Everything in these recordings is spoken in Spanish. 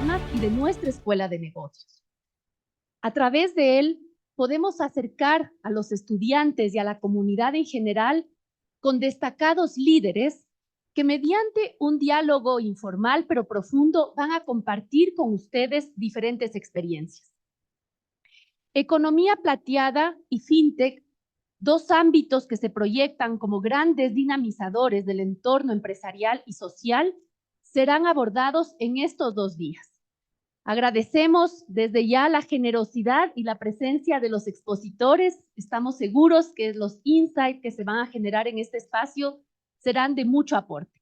programas y de nuestra escuela de negocios. A través de él podemos acercar a los estudiantes y a la comunidad en general con destacados líderes que mediante un diálogo informal pero profundo van a compartir con ustedes diferentes experiencias. Economía plateada y fintech, dos ámbitos que se proyectan como grandes dinamizadores del entorno empresarial y social, serán abordados en estos 2 días. Agradecemos desde ya la generosidad y la presencia de los expositores. Estamos seguros que los insights que se van a generar en este espacio serán de mucho aporte.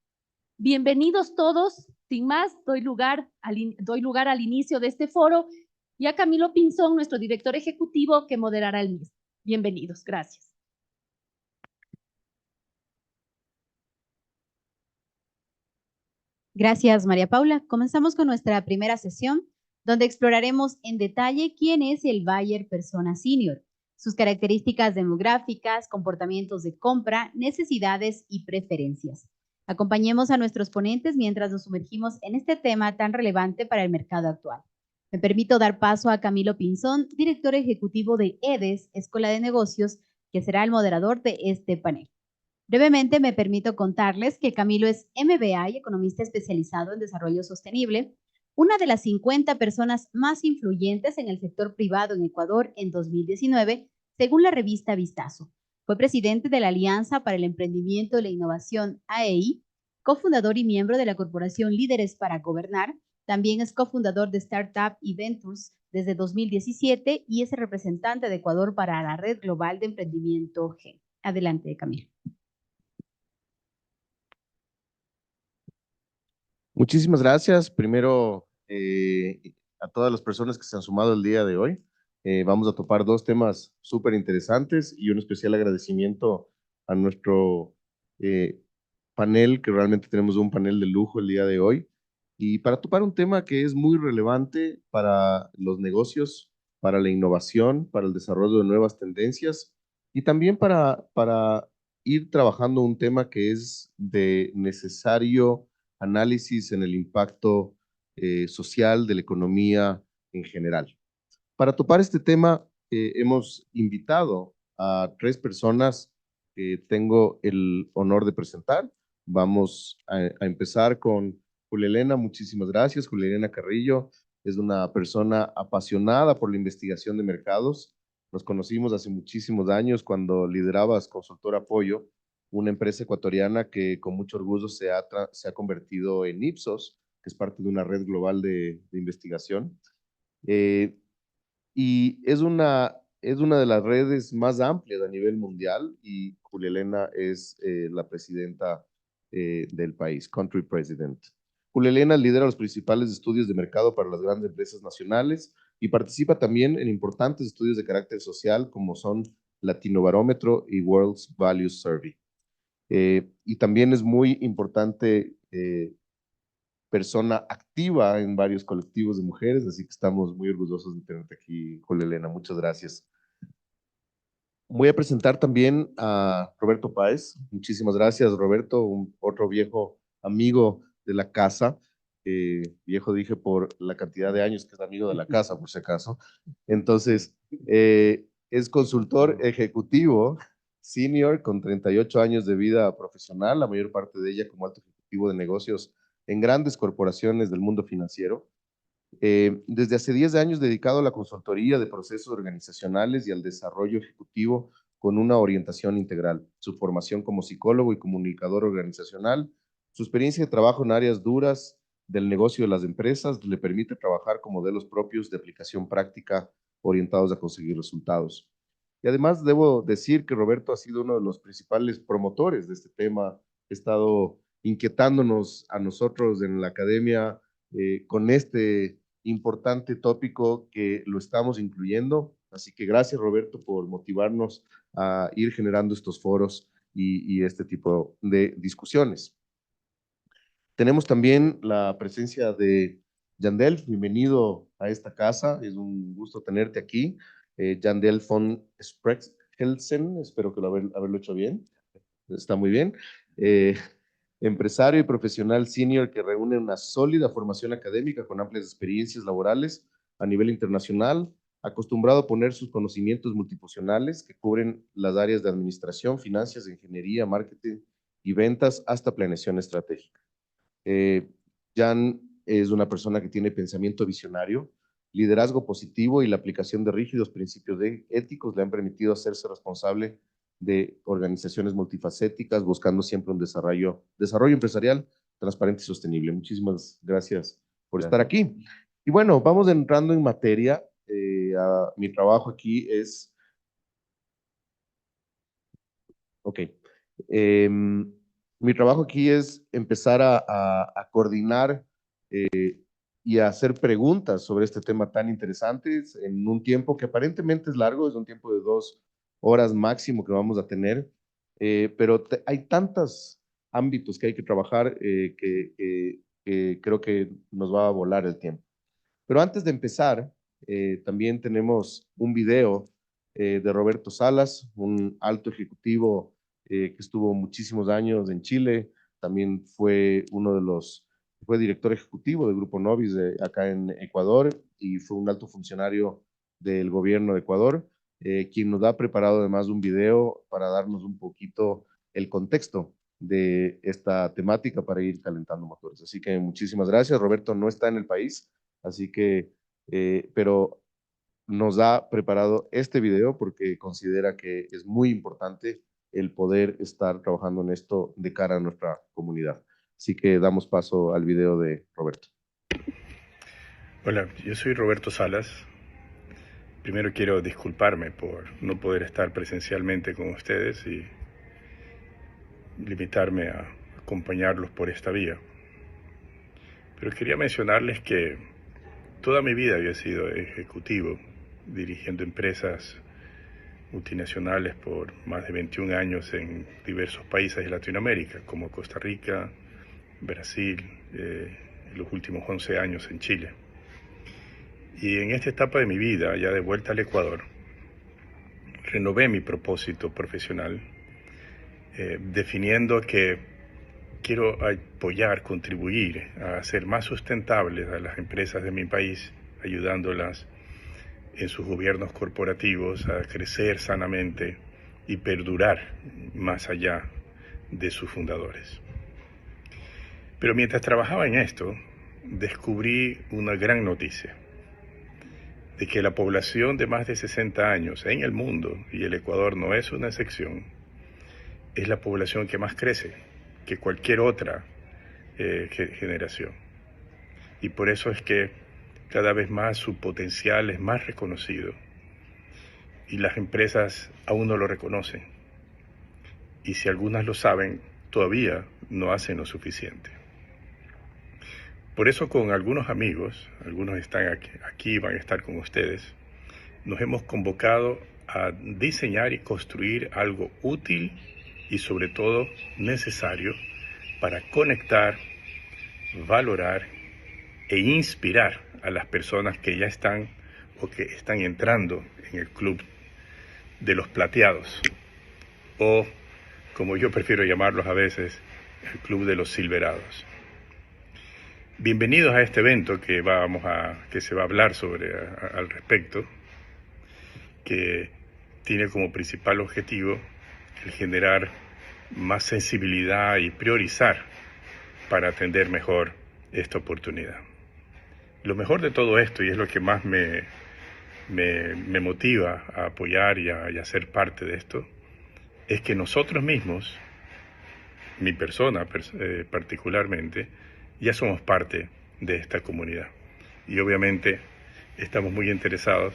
Bienvenidos todos. Sin más, doy lugar al inicio de este foro y a Camilo Pinzón, nuestro director ejecutivo, que moderará el mismo. Bienvenidos. Gracias. Gracias, María Paula. Comenzamos con nuestra primera sesión, donde exploraremos en detalle quién es el buyer persona senior, sus características demográficas, comportamientos de compra, necesidades y preferencias. Acompañemos a nuestros ponentes mientras nos sumergimos en este tema tan relevante para el mercado actual. Me permito dar paso a Camilo Pinzón, director ejecutivo de EDES, Escuela de Negocios, que será el moderador de este panel. Brevemente me permito contarles que Camilo es MBA y economista especializado en desarrollo sostenible, una de las 50 personas más influyentes en el sector privado en Ecuador en 2019, según la revista Vistazo. Fue presidente de la Alianza para el Emprendimiento y la Innovación AEI, cofundador y miembro de la corporación Líderes para Gobernar. También es cofundador de Startup y Ventures desde 2017 y es el representante de Ecuador para la Red Global de Emprendimiento G. Adelante, Camilo. Muchísimas gracias. Primero, a todas las personas que se han sumado el día de hoy. Vamos a topar 2 temas súper interesantes y un especial agradecimiento a nuestro panel, que realmente tenemos un panel de lujo el día de hoy. Y para topar un tema que es muy relevante para los negocios, para la innovación, para el desarrollo de nuevas tendencias y también para ir trabajando un tema que es de necesario análisis en el impacto social de la economía en general. Para topar este tema, hemos invitado a 3 personas que tengo el honor de presentar. Vamos a empezar con Julia Elena. Muchísimas gracias. Julia Elena Carrillo es una persona apasionada por la investigación de mercados. Nos conocimos hace muchísimos años cuando liderabas Consultor Apoyo, una empresa ecuatoriana que con mucho orgullo se ha convertido en Ipsos, que es parte de una red global de investigación. Y es una de las redes más amplias a nivel mundial y Julia Elena es la presidenta del país, Country President. Julia Elena lidera los principales estudios de mercado para las grandes empresas nacionales y participa también en importantes estudios de carácter social como son Latinobarómetro y World's Values Survey. Y también es muy importante persona activa en varios colectivos de mujeres, así que estamos muy orgullosos de tenerte aquí, Julia Elena. Muchas gracias. Voy a presentar también a Roberto Páez. Muchísimas gracias, Roberto, otro viejo amigo de la casa. Viejo dije por la cantidad de años que es amigo de la casa, por si acaso. Entonces, es consultor ejecutivo senior con 38 años de vida profesional, la mayor parte de ella como alto ejecutivo de negocios en grandes corporaciones del mundo financiero. Desde hace 10 años dedicado a la consultoría de procesos organizacionales y al desarrollo ejecutivo con una orientación integral. Su formación como psicólogo y comunicador organizacional, su experiencia de trabajo en áreas duras del negocio de las empresas le permite trabajar con modelos propios de aplicación práctica orientados a conseguir resultados. Y además debo decir que Roberto ha sido uno de los principales promotores de este tema. Ha estado inquietándonos a nosotros en la academia con este importante tópico que lo estamos incluyendo. Así que gracias, Roberto, por motivarnos a ir generando estos foros y este tipo de discusiones. Tenemos también la presencia de Yandel. Bienvenido a esta casa. Es un gusto tenerte aquí. Yandel von Sprexhelsen, espero que haberlo hecho bien. Está muy bien. empresario y profesional senior que reúne una sólida formación académica con amplias experiencias laborales a nivel internacional, acostumbrado a poner sus conocimientos multifuncionales que cubren las áreas de administración, finanzas, ingeniería, marketing y ventas hasta planeación estratégica. Jan es una persona que tiene pensamiento visionario, liderazgo positivo y la aplicación de rígidos principios éticos le han permitido hacerse responsable de organizaciones multifacéticas, buscando siempre un desarrollo empresarial transparente y sostenible. Muchísimas gracias por estar aquí. Y bueno, vamos entrando en materia. Mi trabajo aquí es... Ok. Mi trabajo aquí es empezar a coordinar y a hacer preguntas sobre este tema tan interesante en un tiempo que aparentemente es largo, es un tiempo de 2 horas máximo que vamos a tener, pero hay tantos ámbitos que hay que trabajar que creo que nos va a volar el tiempo. Pero antes de empezar, también tenemos un video de Roberto Salas, un alto ejecutivo que estuvo muchísimos años en Chile, también fue fue director ejecutivo del Grupo Novis acá en Ecuador y fue un alto funcionario del gobierno de Ecuador, quien nos ha preparado además un video para darnos un poquito el contexto de esta temática para ir calentando motores. Así que muchísimas gracias. Roberto no está en el país, así que, pero nos ha preparado este video porque considera que es muy importante el poder estar trabajando en esto de cara a nuestra comunidad. Así que damos paso al video de Roberto. Hola, yo soy Roberto Salas. Primero quiero disculparme por no poder estar presencialmente con ustedes y limitarme a acompañarlos por esta vía. Pero quería mencionarles que toda mi vida había sido ejecutivo, dirigiendo empresas multinacionales por más de 21 años en diversos países de Latinoamérica, como Costa Rica, Brasil, en los últimos 11 años en Chile. Y en esta etapa de mi vida, ya de vuelta al Ecuador, renové mi propósito profesional, definiendo que quiero apoyar, contribuir a hacer más sustentables a las empresas de mi país, ayudándolas en sus gobiernos corporativos a crecer sanamente y perdurar más allá de sus fundadores. Pero mientras trabajaba en esto, descubrí una gran noticia, de que la población de más de 60 años en el mundo, y el Ecuador no es una excepción, es la población que más crece que cualquier otra generación. Y por eso es que cada vez más su potencial es más reconocido y las empresas aún no lo reconocen. Y si algunas lo saben, todavía no hacen lo suficiente. Por eso con algunos amigos, algunos están aquí, van a estar con ustedes, nos hemos convocado a diseñar y construir algo útil y sobre todo necesario para conectar, valorar e inspirar a las personas que ya están o que están entrando en el club de los plateados, o como yo prefiero llamarlos a veces, el club de los silverados. Bienvenidos a este evento que se va a hablar al respecto, que tiene como principal objetivo el generar más sensibilidad y priorizar para atender mejor esta oportunidad. Lo mejor de todo esto, y es lo que más me motiva a apoyar y a ser parte de esto, es que nosotros mismos, mi persona particularmente, ya somos parte de esta comunidad. Y obviamente estamos muy interesados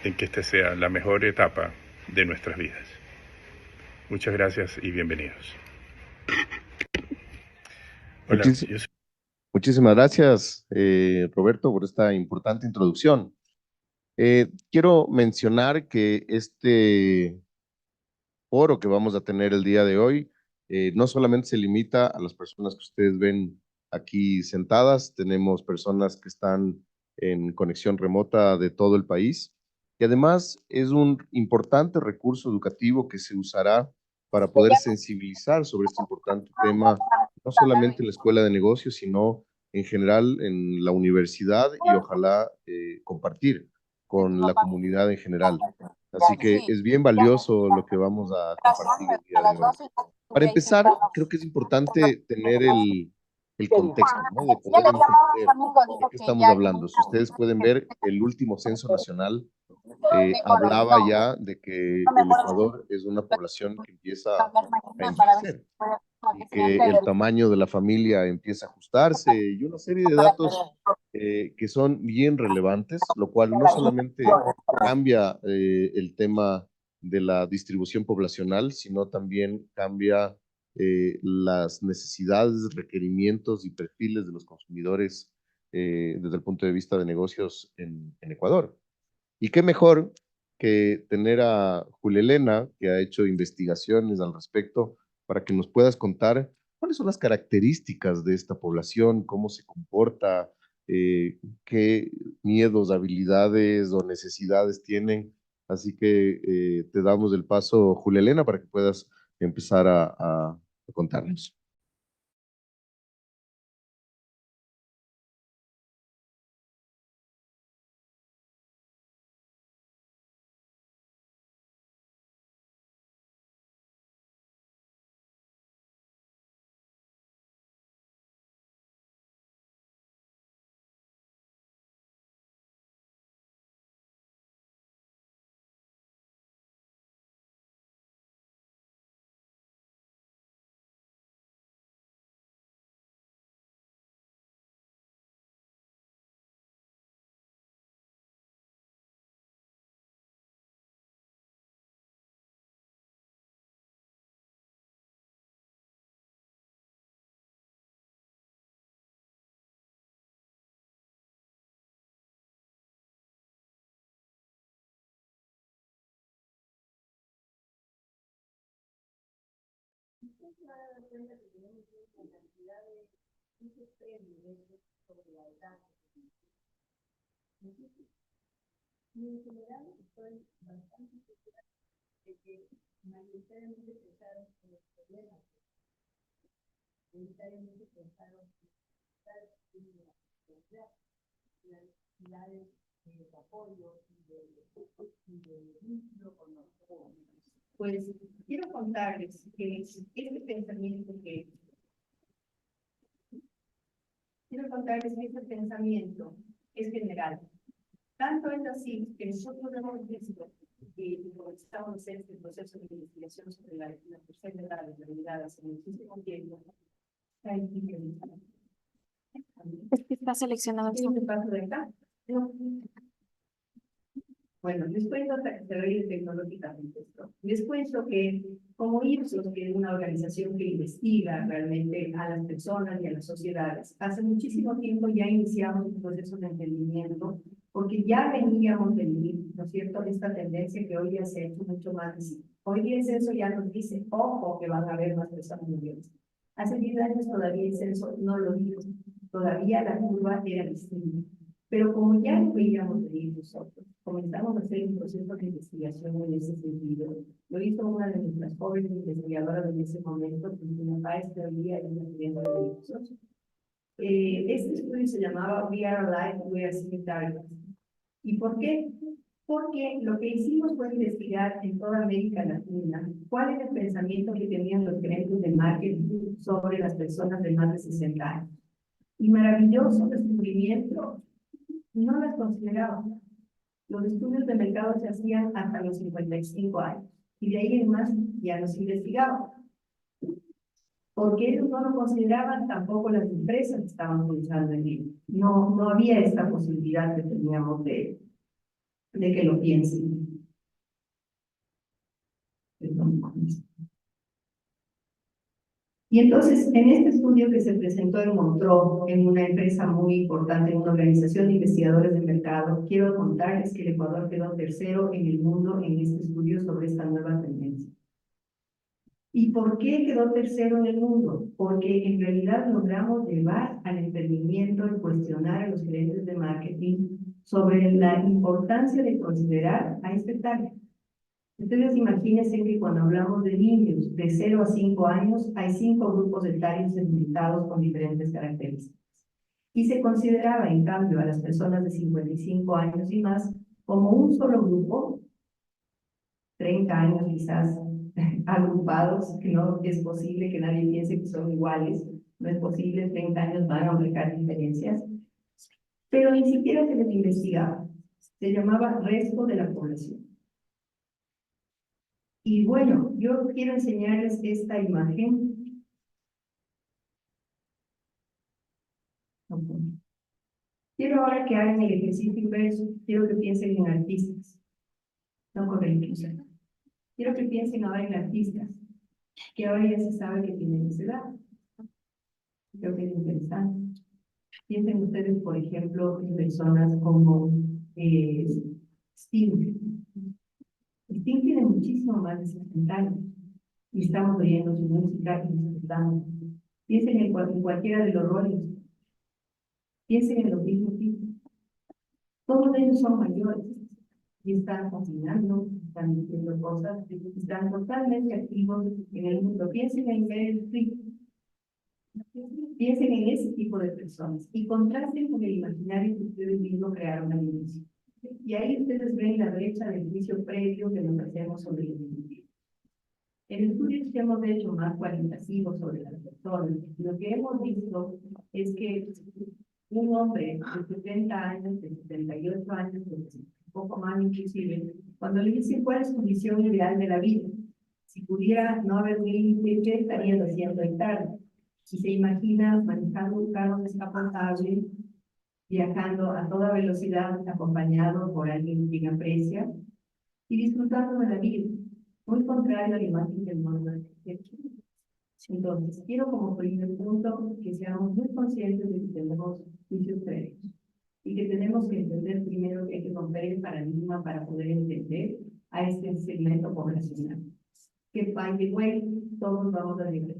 en que esta sea la mejor etapa de nuestras vidas. Muchas gracias y bienvenidos. Hola, Muchísimas gracias, Roberto, por esta importante introducción. Quiero mencionar que este foro que vamos a tener el día de hoy no solamente se limita a las personas que ustedes ven aquí sentadas, tenemos personas que están en conexión remota de todo el país y además es un importante recurso educativo que se usará para poder sensibilizar sobre este importante tema no solamente en la escuela de negocios, sino en general en la universidad y ojalá compartir con la comunidad en general. Así que es bien valioso lo que vamos a compartir el día de hoy. Para empezar, creo que es importante tener el contexto, ¿no? De poder entender de qué estamos hablando. Si ustedes pueden ver, el último censo nacional hablaba ya de que el Ecuador es una población que empieza a envejecer y que el tamaño de la familia empieza a ajustarse y una serie de datos que son bien relevantes, lo cual no solamente cambia el tema de la distribución poblacional, sino también cambia las necesidades, requerimientos y perfiles de los consumidores desde el punto de vista de negocios en Ecuador. Y qué mejor que tener a Julia Elena, que ha hecho investigaciones al respecto, para que nos puedas contar cuáles son las características de esta población, cómo se comporta, qué miedos, habilidades o necesidades tienen. Así que te damos el paso, Julia Elena, para que puedas empezar a contarnos. Pues quiero contarles que este pensamiento es general. Tanto es así que nosotros hemos visto que estamos en este proceso de investigación sobre la tercera edad de la realidad hace muchísimo tiempo. Es que está seleccionado. ¿Qué me pasa de acá? No. Bueno, les cuento tecnológicamente esto. Les cuento que como Ipsos, que es una organización que investiga realmente a las personas y a las sociedades, hace muchísimo tiempo ya iniciamos un proceso de entendimiento, porque ya veníamos de vivir, ¿no es cierto?, esta tendencia que hoy ya se ha hecho mucho más visible. Hoy el censo ya nos dice, ojo, que van a haber más personas mayores. Hace 10 años todavía el censo no lo dijo, todavía la curva era distinta. Pero como ya lo veíamos venir nosotros, comenzamos a hacer un proceso de investigación en ese sentido. Lo hizo una de nuestras jóvenes investigadoras en ese momento, Cristina Páez, que hoy día es una estudiante de Ipsos. Este estudio se llamaba We Are Alive, We Are Seeing Targets. ¿Y por qué? Porque lo que hicimos fue investigar en toda América Latina cuál era el pensamiento que tenían los gerentes de marketing sobre las personas de más de 60 años. Y maravilloso descubrimiento, no las consideraban. Los estudios de mercado se hacían hasta los 55 años y de ahí en más ya los investigaban. Porque ellos no lo consideraban, tampoco las empresas estaban pensando en ello. No había esta posibilidad que teníamos de que lo piensen. Y entonces, en este estudio que se presentó en Montreux, en una empresa muy importante, en una organización de investigadores de mercado, quiero contarles que el Ecuador quedó tercero en el mundo en este estudio sobre esta nueva tendencia. ¿Y por qué quedó tercero en el mundo? Porque en realidad logramos llevar al entendimiento y cuestionar a los gerentes de marketing sobre la importancia de considerar a este target. Ustedes imagínense que cuando hablamos de niños de 0 a 5 años, hay 5 grupos etarios segmentados con diferentes características. Y se consideraba, en cambio, a las personas de 55 años y más como un solo grupo, 30 años quizás agrupados, que no es posible que nadie piense que son iguales, no es posible, 30 años van a marcar diferencias, pero ni siquiera se les investigaba, se llamaba resto de la población. Y bueno, yo quiero enseñarles esta imagen. Quiero ahora que hagan el ejercicio inverso, quiero que piensen en artistas, no correctos. Quiero que piensen ahora en artistas, que ahora ya se sabe que tienen esa edad. Creo que es interesante. Piensen ustedes, por ejemplo, en personas como Sting. Sting tiene muchísimo más de 60 años y estamos oyendo su música y disfrutando. Piensen en cualquiera de los roles. Piensen en los mismos tipos. Todos ellos son mayores y están fascinando, están diciendo cosas, están totalmente activos en el mundo. Piensen en Meryl Streep. Piensen en ese tipo de personas y contrasten con el imaginario que ustedes mismos crearon al inicio. Y ahí ustedes ven la brecha del juicio previo que nos hacemos sobre el individuo. En estudios que hemos hecho más cualitativos sobre las personas, lo que hemos visto es que un hombre de 70 años, de 78 años, un poco más inclusive, cuando le dicen cuál es su visión ideal de la vida, si pudiera no haber límite, ¿qué estaría haciendo en tarde? Si se imagina manejando un carro descapotable, viajando a toda velocidad, acompañado por alguien que aprecia, y disfrutando de la vida, muy contrario a la imagen del mundo del arquitecto. Entonces, quiero como primer punto que seamos muy conscientes de que tenemos juicios previos y que tenemos que entender primero que hay que romper el paradigma para poder entender a este segmento poblacional. Que, by the way, todos vamos a llegar.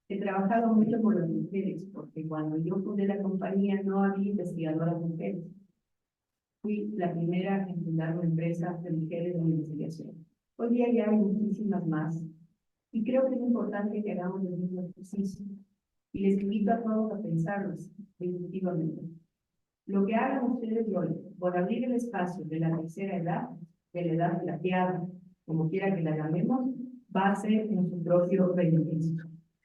He trabajado mucho con las mujeres, porque cuando yo fundé la compañía no había investigadoras mujeres. Fui la primera en fundar una empresa de mujeres de investigación. Hoy día ya hay muchísimas más. Y creo que es importante que hagamos el mismo ejercicio. Y les invito a todos a pensarlo definitivamente. Lo que hagan ustedes hoy, por abrir el espacio de la tercera edad, de la edad plateada, como quiera que la llamemos, va a ser en su propio beneficio.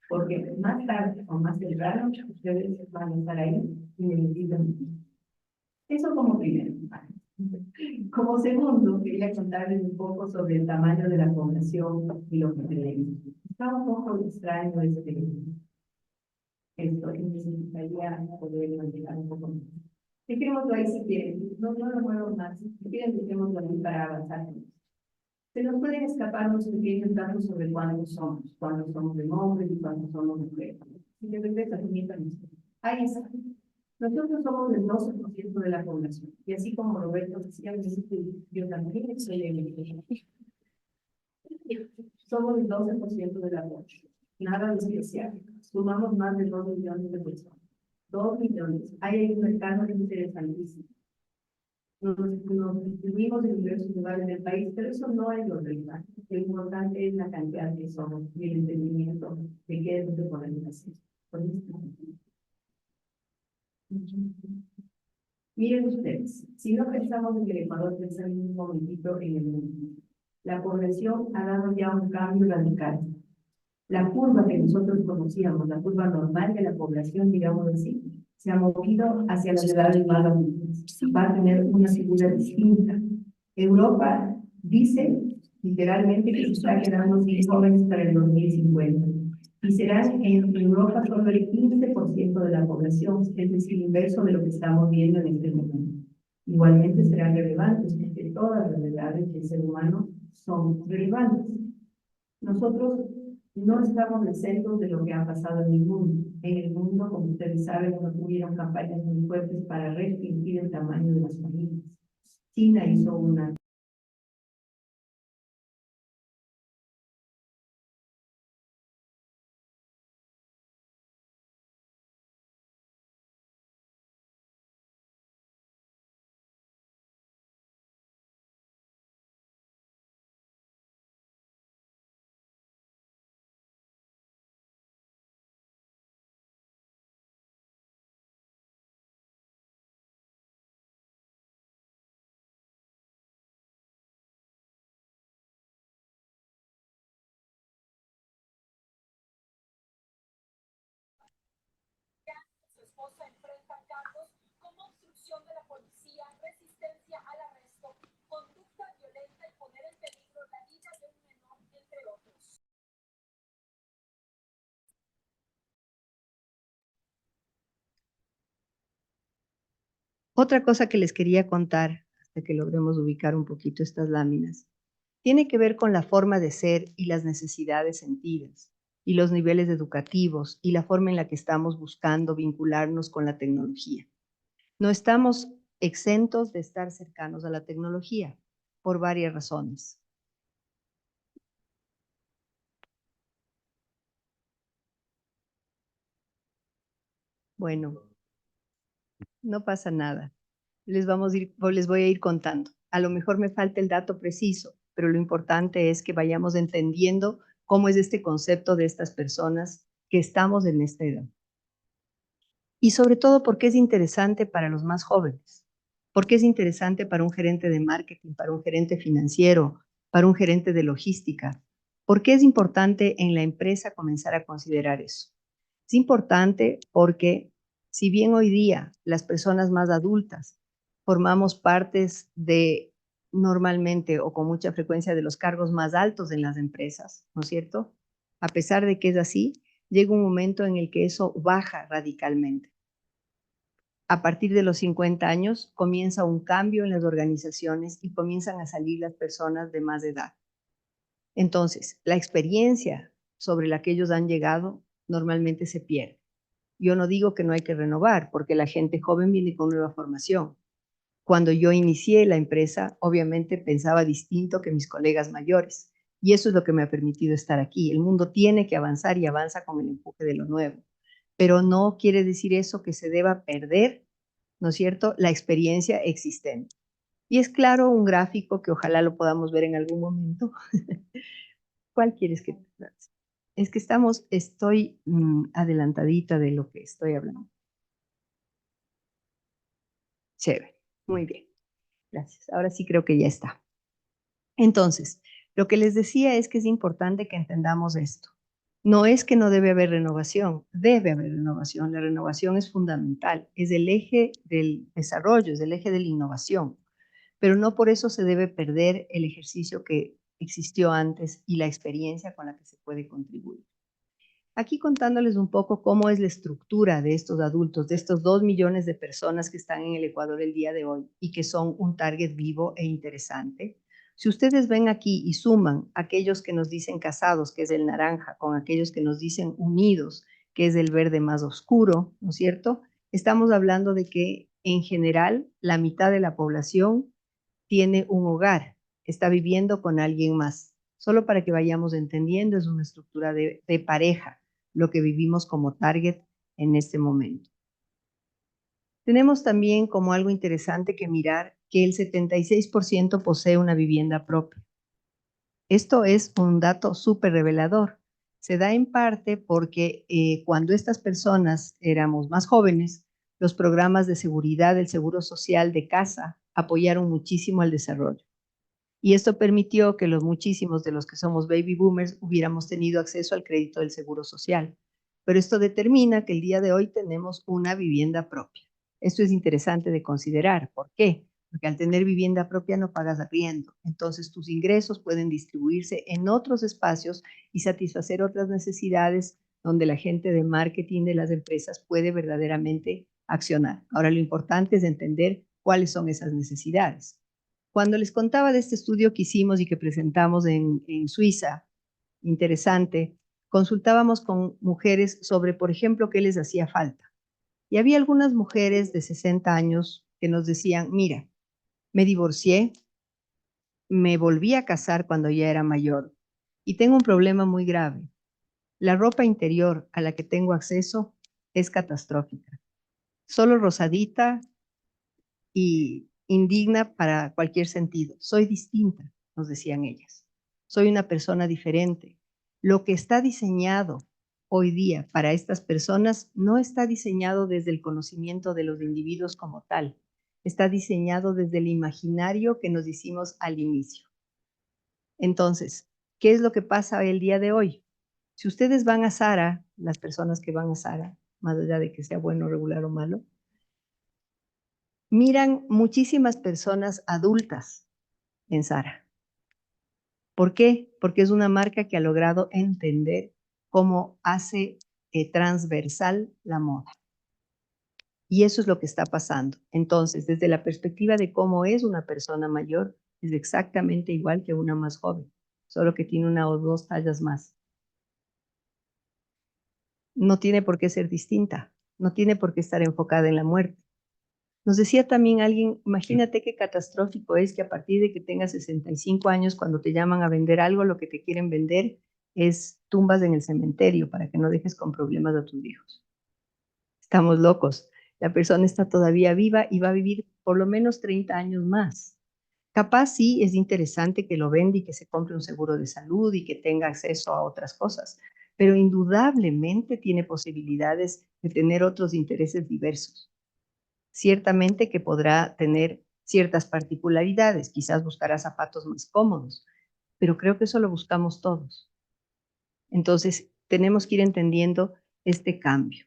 Porque más tarde o más temprano, ustedes van a estar ahí inevitablemente. Eso como primero. Como segundo, quería contarles un poco sobre el tamaño de la población y lo que tenemos. Está un poco extraño esto, y necesitaría poder manejar un poco más. Dejémoslo ahí si quieren, no lo muevo más. Si quieren, dejémoslo ahí para avanzar. Se nos pueden escapar unos pequeños datos sobre cuántos somos de hombres y cuántos somos de mujeres. Si de repente, ahí está. Nosotros somos el 12% de la población. Y así como Roberto decía, yo también soy el somos el 12% de la población. Nada de especial. Sumamos más de 2 millones de personas. 2 millones. Hay un mercado interesantísimo. Nos distribuimos en diversos lugares del país, pero eso no es lo relevante. Lo importante es la cantidad que somos y el entendimiento de qué es lo que podemos hacer. Miren ustedes, si no pensamos en el Ecuador, pensamos un momentito en el mundo. La población ha dado ya un cambio radical. La curva que nosotros conocíamos, la curva normal de la población, digamos así, se ha movido hacia las edades más adultas. Va a tener una figura distinta. Europa dice literalmente que se está quedando sin jóvenes para el 2050. Y serán en Europa solo el 15% de la población, es decir, inverso de lo que estamos viendo en este momento. Igualmente serán relevantes, porque todas las edades del ser humano son relevantes. Nosotros no estamos exentos de lo que ha pasado en el mundo. En el mundo, como ustedes saben, no tuvieron campañas muy fuertes para restringir el tamaño de las familias. China hizo una esposa enfrentan cargos como obstrucción de la policía, resistencia al arresto, conducta violenta y poner en peligro la vida de un menor, entre otros. Otra cosa que les quería contar, hasta que logremos ubicar un poquito estas láminas, tiene que ver con la forma de ser y las necesidades sentidas, y los niveles educativos, y la forma en la que estamos buscando vincularnos con la tecnología. No estamos exentos de estar cercanos a la tecnología, por varias razones. Bueno, no pasa nada. Les voy a ir contando. A lo mejor me falta el dato preciso, pero lo importante es que vayamos entendiendo cómo es este concepto de estas personas que estamos en esta edad. Y sobre todo porque es interesante para los más jóvenes, porque es interesante para un gerente de marketing, para un gerente financiero, para un gerente de logística. ¿Por qué es importante en la empresa comenzar a considerar eso? Es importante porque si bien hoy día las personas más adultas formamos partes de normalmente o con mucha frecuencia de los cargos más altos en las empresas, ¿no es cierto? A pesar de que es así, llega un momento en el que eso baja radicalmente. A partir de los 50 años comienza un cambio en las organizaciones y comienzan a salir las personas de más edad. Entonces, la experiencia sobre la que ellos han llegado normalmente se pierde. Yo no digo que no hay que renovar, porque la gente joven viene con nueva formación. Cuando yo inicié la empresa, obviamente pensaba distinto que mis colegas mayores, y eso es lo que me ha permitido estar aquí. El mundo tiene que avanzar y avanza con el empuje de lo nuevo, pero no quiere decir eso que se deba perder, ¿no es cierto?, la experiencia existente. Y es claro un gráfico que ojalá lo podamos ver en algún momento. ¿Cuál quieres que te trate? Es que estoy adelantadita de lo que estoy hablando. Chévere, muy bien, gracias. Ahora sí creo que ya está. Entonces, lo que les decía es que es importante que entendamos esto. No es que no debe haber renovación, debe haber renovación. La renovación es fundamental, es el eje del desarrollo, es el eje de la innovación, pero no por eso se debe perder el ejercicio que existió antes y la experiencia con la que se puede contribuir. Aquí contándoles un poco cómo es la estructura de estos adultos, de estos 2 millones de personas que están en el Ecuador el día de hoy y que son un target vivo e interesante. Si ustedes ven aquí y suman aquellos que nos dicen casados, que es el naranja, con aquellos que nos dicen unidos, que es el verde más oscuro, ¿no es cierto? Estamos hablando de que en general la mitad de la población tiene un hogar, está viviendo con alguien más. Solo para que vayamos entendiendo, es una estructura de pareja, lo que vivimos como target en este momento. Tenemos también como algo interesante que mirar que el 76% posee una vivienda propia. Esto es un dato súper revelador. Se da en parte porque cuando estas personas éramos más jóvenes, los programas de seguridad del Seguro Social de casa apoyaron muchísimo el desarrollo. Y esto permitió que muchísimos de los que somos baby boomers hubiéramos tenido acceso al crédito del Seguro Social. Pero esto determina que el día de hoy tenemos una vivienda propia. Esto es interesante de considerar. ¿Por qué? Porque al tener vivienda propia no pagas arriendo. Entonces tus ingresos pueden distribuirse en otros espacios y satisfacer otras necesidades donde la gente de marketing de las empresas puede verdaderamente accionar. Ahora lo importante es entender cuáles son esas necesidades. Cuando les contaba de este estudio que hicimos y que presentamos en Suiza, interesante, consultábamos con mujeres sobre, por ejemplo, qué les hacía falta. Y había algunas mujeres de 60 años que nos decían, mira, me divorcié, me volví a casar cuando ya era mayor y tengo un problema muy grave. La ropa interior a la que tengo acceso es catastrófica. Solo rosadita y indigna para cualquier sentido. Soy distinta, nos decían ellas. Soy una persona diferente. Lo que está diseñado hoy día para estas personas no está diseñado desde el conocimiento de los individuos como tal. Está diseñado desde el imaginario que nos hicimos al inicio. Entonces, ¿qué es lo que pasa el día de hoy? Si ustedes van a Zara, las personas que van a Zara, más allá de que sea bueno, regular o malo, miran muchísimas personas adultas en Zara. ¿Por qué? Porque es una marca que ha logrado entender cómo hace transversal la moda. Y eso es lo que está pasando. Entonces, desde la perspectiva de cómo es una persona mayor, es exactamente igual que una más joven, solo que tiene una o dos tallas más. No tiene por qué ser distinta, no tiene por qué estar enfocada en la muerte. Nos decía también alguien, imagínate qué catastrófico es que a partir de que tengas 65 años, cuando te llaman a vender algo, lo que te quieren vender es tumbas en el cementerio para que no dejes con problemas a tus hijos. Estamos locos. La persona está todavía viva y va a vivir por lo menos 30 años más. Capaz sí es interesante que lo venda y que se compre un seguro de salud y que tenga acceso a otras cosas, pero indudablemente tiene posibilidades de tener otros intereses diversos. Ciertamente que podrá tener ciertas particularidades, quizás buscará zapatos más cómodos, pero creo que eso lo buscamos todos. Entonces, tenemos que ir entendiendo este cambio.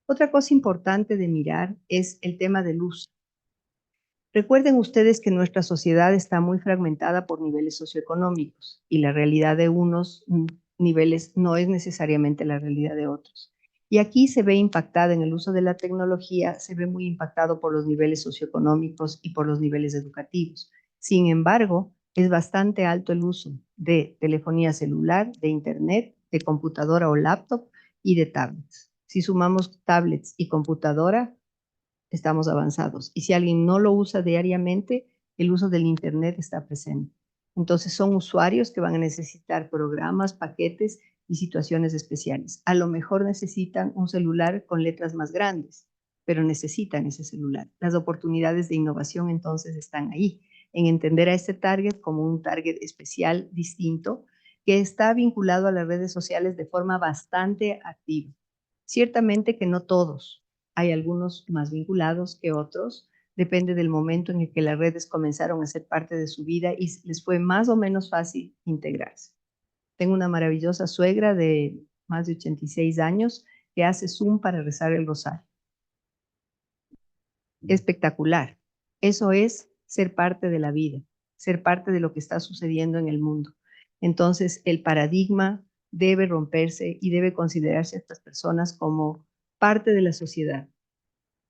Otra cosa importante de mirar es el tema del uso. Recuerden ustedes que nuestra sociedad está muy fragmentada por niveles socioeconómicos y la realidad de unos niveles no es necesariamente la realidad de otros. Y aquí se ve impactada en el uso de la tecnología, se ve muy impactado por los niveles socioeconómicos y por los niveles educativos. Sin embargo, es bastante alto el uso de telefonía celular, de internet, de computadora o laptop y de tablets. Si sumamos tablets y computadora, estamos avanzados. Y si alguien no lo usa diariamente, el uso del internet está presente. Entonces son usuarios que van a necesitar programas, paquetes y situaciones especiales. A lo mejor necesitan un celular con letras más grandes, pero necesitan ese celular. Las oportunidades de innovación entonces están ahí, en entender a este target como un target especial, distinto, que está vinculado a las redes sociales de forma bastante activa. Ciertamente que no todos, hay algunos más vinculados que otros, depende del momento en el que las redes comenzaron a ser parte de su vida y les fue más o menos fácil integrarse. Tengo una maravillosa suegra de más de 86 años que hace Zoom para rezar el rosario. Espectacular. Eso es ser parte de la vida, ser parte de lo que está sucediendo en el mundo. Entonces, el paradigma debe romperse y debe considerarse a estas personas como parte de la sociedad.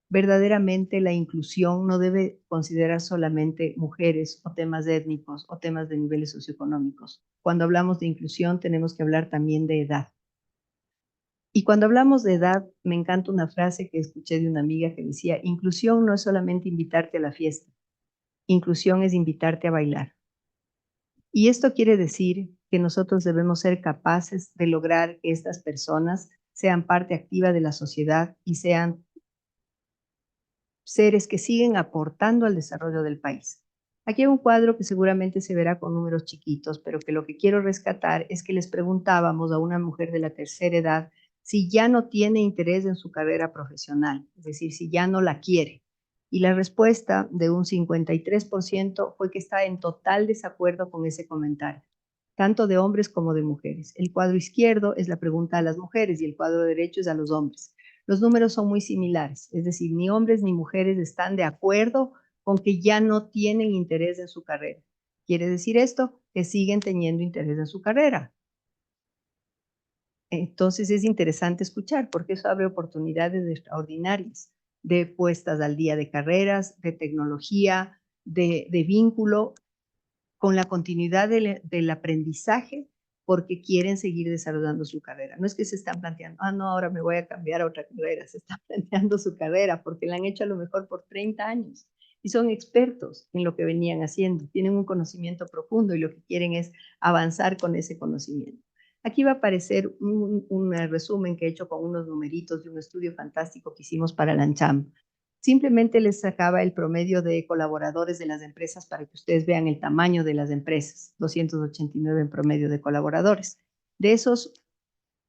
Verdaderamente la inclusión no debe considerar solamente mujeres o temas étnicos o temas de niveles socioeconómicos. Cuando hablamos de inclusión tenemos que hablar también de edad. Y cuando hablamos de edad, me encanta una frase que escuché de una amiga que decía, inclusión no es solamente invitarte a la fiesta, inclusión es invitarte a bailar. Y esto quiere decir que nosotros debemos ser capaces de lograr que estas personas sean parte activa de la sociedad y sean seres que siguen aportando al desarrollo del país. Aquí hay un cuadro que seguramente se verá con números chiquitos, pero que lo que quiero rescatar es que les preguntábamos a una mujer de la tercera edad si ya no tiene interés en su carrera profesional, es decir, si ya no la quiere. Y la respuesta de un 53% fue que está en total desacuerdo con ese comentario, tanto de hombres como de mujeres. El cuadro izquierdo es la pregunta a las mujeres y el cuadro derecho es a los hombres. Los números son muy similares, es decir, ni hombres ni mujeres están de acuerdo con que ya no tienen interés en su carrera. ¿Quiere decir esto? Que siguen teniendo interés en su carrera. Entonces es interesante escuchar porque eso abre oportunidades extraordinarias de puestas al día de carreras, de tecnología, de vínculo con la continuidad del aprendizaje porque quieren seguir desarrollando su carrera. No es que se están planteando, no, ahora me voy a cambiar a otra carrera. Se están planteando su carrera porque la han hecho a lo mejor por 30 años y son expertos en lo que venían haciendo. Tienen un conocimiento profundo y lo que quieren es avanzar con ese conocimiento. Aquí va a aparecer un resumen que he hecho con unos numeritos de un estudio fantástico que hicimos para la ANCHAM. Simplemente les sacaba el promedio de colaboradores de las empresas para que ustedes vean el tamaño de las empresas, 289 en promedio de colaboradores. De esos,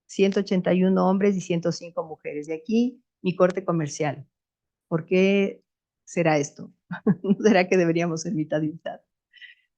181 hombres y 105 mujeres. De aquí, mi corte comercial. ¿Por qué será esto? ¿No será que deberíamos ser mitad y mitad?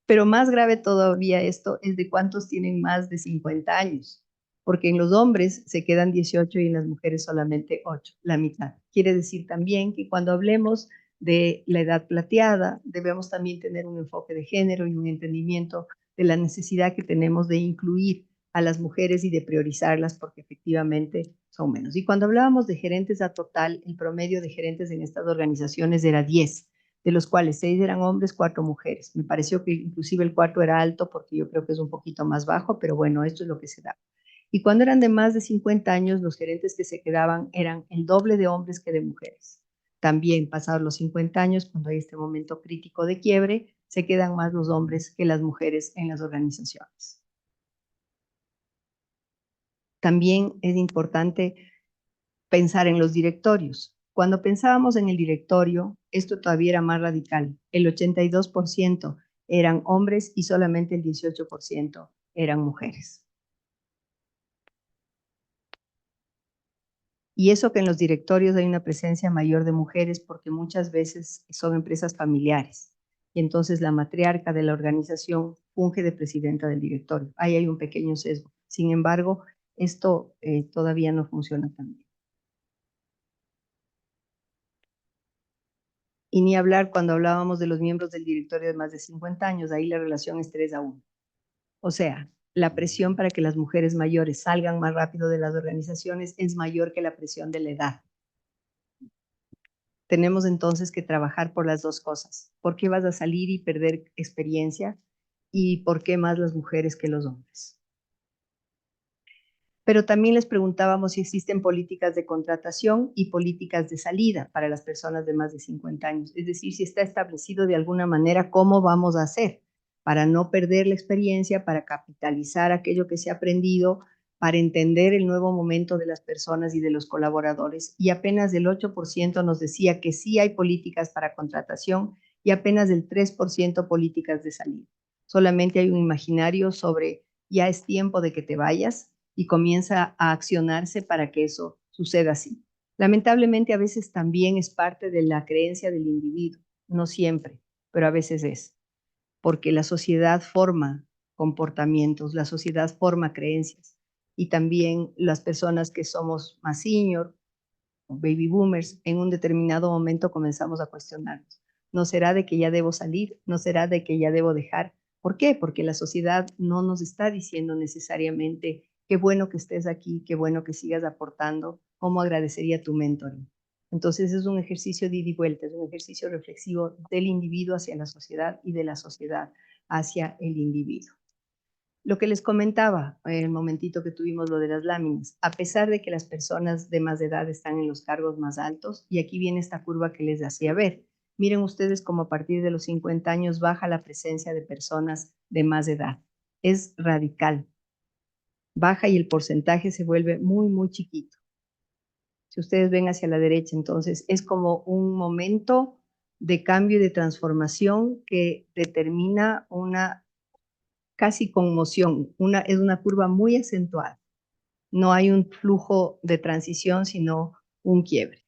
Pero más grave todavía esto es de cuántos tienen más de 50 años. porque en los hombres se quedan 18 y en las mujeres solamente 8, la mitad. Quiere decir también que cuando hablemos de la edad plateada, debemos también tener un enfoque de género y un entendimiento de la necesidad que tenemos de incluir a las mujeres y de priorizarlas porque efectivamente son menos. Y cuando hablábamos de gerentes a total, el promedio de gerentes en estas organizaciones era 10, de los cuales 6 eran hombres, 4 mujeres. Me pareció que inclusive el 4 era alto porque yo creo que es un poquito más bajo, pero bueno, esto es lo que se da. Y cuando eran de más de 50 años, los gerentes que se quedaban eran el doble de hombres que de mujeres. También pasados los 50 años, cuando hay este momento crítico de quiebre, se quedan más los hombres que las mujeres en las organizaciones. También es importante pensar en los directorios. Cuando pensábamos en el directorio, esto todavía era más radical. El 82% eran hombres y solamente el 18% eran mujeres. Y eso que en los directorios hay una presencia mayor de mujeres porque muchas veces son empresas familiares. Y entonces la matriarca de la organización funge de presidenta del directorio. Ahí hay un pequeño sesgo. Sin embargo, esto todavía no funciona tan bien. Y ni hablar cuando hablábamos de los miembros del directorio de más de 50 años, ahí la relación es 3-1. O sea, la presión para que las mujeres mayores salgan más rápido de las organizaciones es mayor que la presión de la edad. Tenemos entonces que trabajar por las dos cosas. ¿Por qué vas a salir y perder experiencia? ¿Y por qué más las mujeres que los hombres? Pero también les preguntábamos si existen políticas de contratación y políticas de salida para las personas de más de 50 años. Es decir, si está establecido de alguna manera cómo vamos a hacer para no perder la experiencia, para capitalizar aquello que se ha aprendido, para entender el nuevo momento de las personas y de los colaboradores. Y apenas el 8% nos decía que sí hay políticas para contratación y apenas el 3% políticas de salida. Solamente hay un imaginario sobre ya es tiempo de que te vayas, y comienza a accionarse para que eso suceda así. Lamentablemente a veces también es parte de la creencia del individuo, no siempre, pero a veces es, porque la sociedad forma comportamientos, la sociedad forma creencias y también las personas que somos más senior, baby boomers, en un determinado momento comenzamos a cuestionarnos. ¿No será de que ya debo salir? ¿No será de que ya debo dejar? ¿Por qué? Porque la sociedad no nos está diciendo necesariamente qué bueno que estés aquí, qué bueno que sigas aportando, cómo agradecería tu mentoring. Entonces es un ejercicio de ida y vuelta, es un ejercicio reflexivo del individuo hacia la sociedad y de la sociedad hacia el individuo. Lo que les comentaba en el momentito que tuvimos lo de las láminas, a pesar de que las personas de más edad están en los cargos más altos, y aquí viene esta curva que les hacía ver, miren ustedes cómo a partir de los 50 años baja la presencia de personas de más edad. Es radical. Baja y el porcentaje se vuelve muy, muy chiquito. Si ustedes ven hacia la derecha, entonces es como un momento de cambio y de transformación que determina una casi conmoción, es una curva muy acentuada. No hay un flujo de transición, sino un quiebre.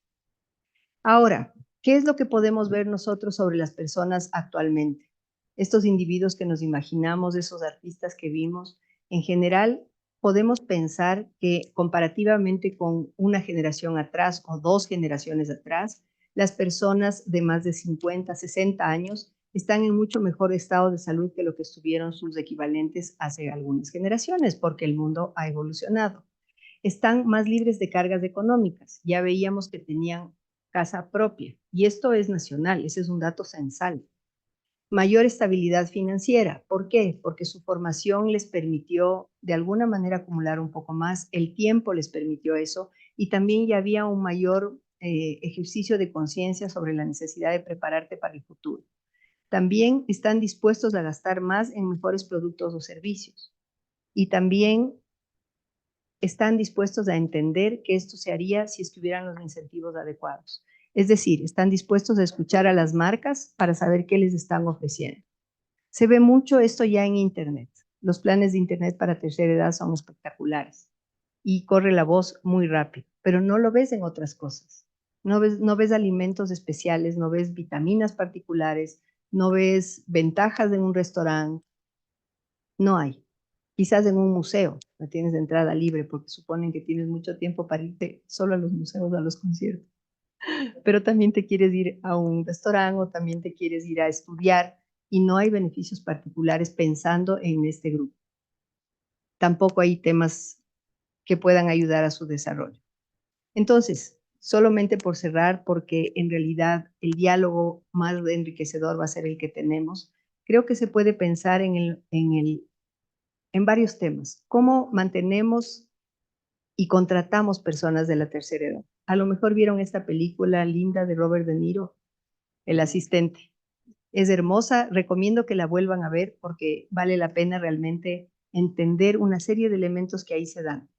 Ahora, ¿qué es lo que podemos ver nosotros sobre las personas actualmente? Estos individuos que nos imaginamos, esos artistas que vimos, en general podemos pensar que comparativamente con una generación atrás o 2 generaciones atrás, las personas de más de 50, 60 años están en mucho mejor estado de salud que lo que estuvieron sus equivalentes hace algunas generaciones, porque el mundo ha evolucionado. Están más libres de cargas económicas. Ya veíamos que tenían casa propia, y esto es nacional, ese es un dato censal. Mayor estabilidad financiera. ¿Por qué? Porque su formación les permitió de alguna manera acumular un poco más, el tiempo les permitió eso, y también ya había un mayor ejercicio de conciencia sobre la necesidad de prepararte para el futuro. También están dispuestos a gastar más en mejores productos o servicios, y también están dispuestos a entender que esto se haría si estuvieran los incentivos adecuados. Es decir, están dispuestos a escuchar a las marcas para saber qué les están ofreciendo. Se ve mucho esto ya en Internet. Los planes de Internet para tercera edad son espectaculares y corre la voz muy rápido, pero no lo ves en otras cosas. No ves alimentos especiales, no ves vitaminas particulares, no ves ventajas en un restaurante. No hay. Quizás en un museo, no tienes entrada libre porque suponen que tienes mucho tiempo para irte solo a los museos, a los conciertos. Pero también te quieres ir a un restaurante o también te quieres ir a estudiar y no hay beneficios particulares pensando en este grupo. Tampoco hay temas que puedan ayudar a su desarrollo. Entonces, solamente por cerrar, porque en realidad el diálogo más enriquecedor va a ser el que tenemos, creo que se puede pensar en varios temas. ¿Cómo mantenemos y contratamos personas de la tercera edad? A lo mejor vieron esta película linda de Robert De Niro, El asistente. Es hermosa, recomiendo que la vuelvan a ver porque vale la pena realmente entender una serie de elementos que ahí se dan.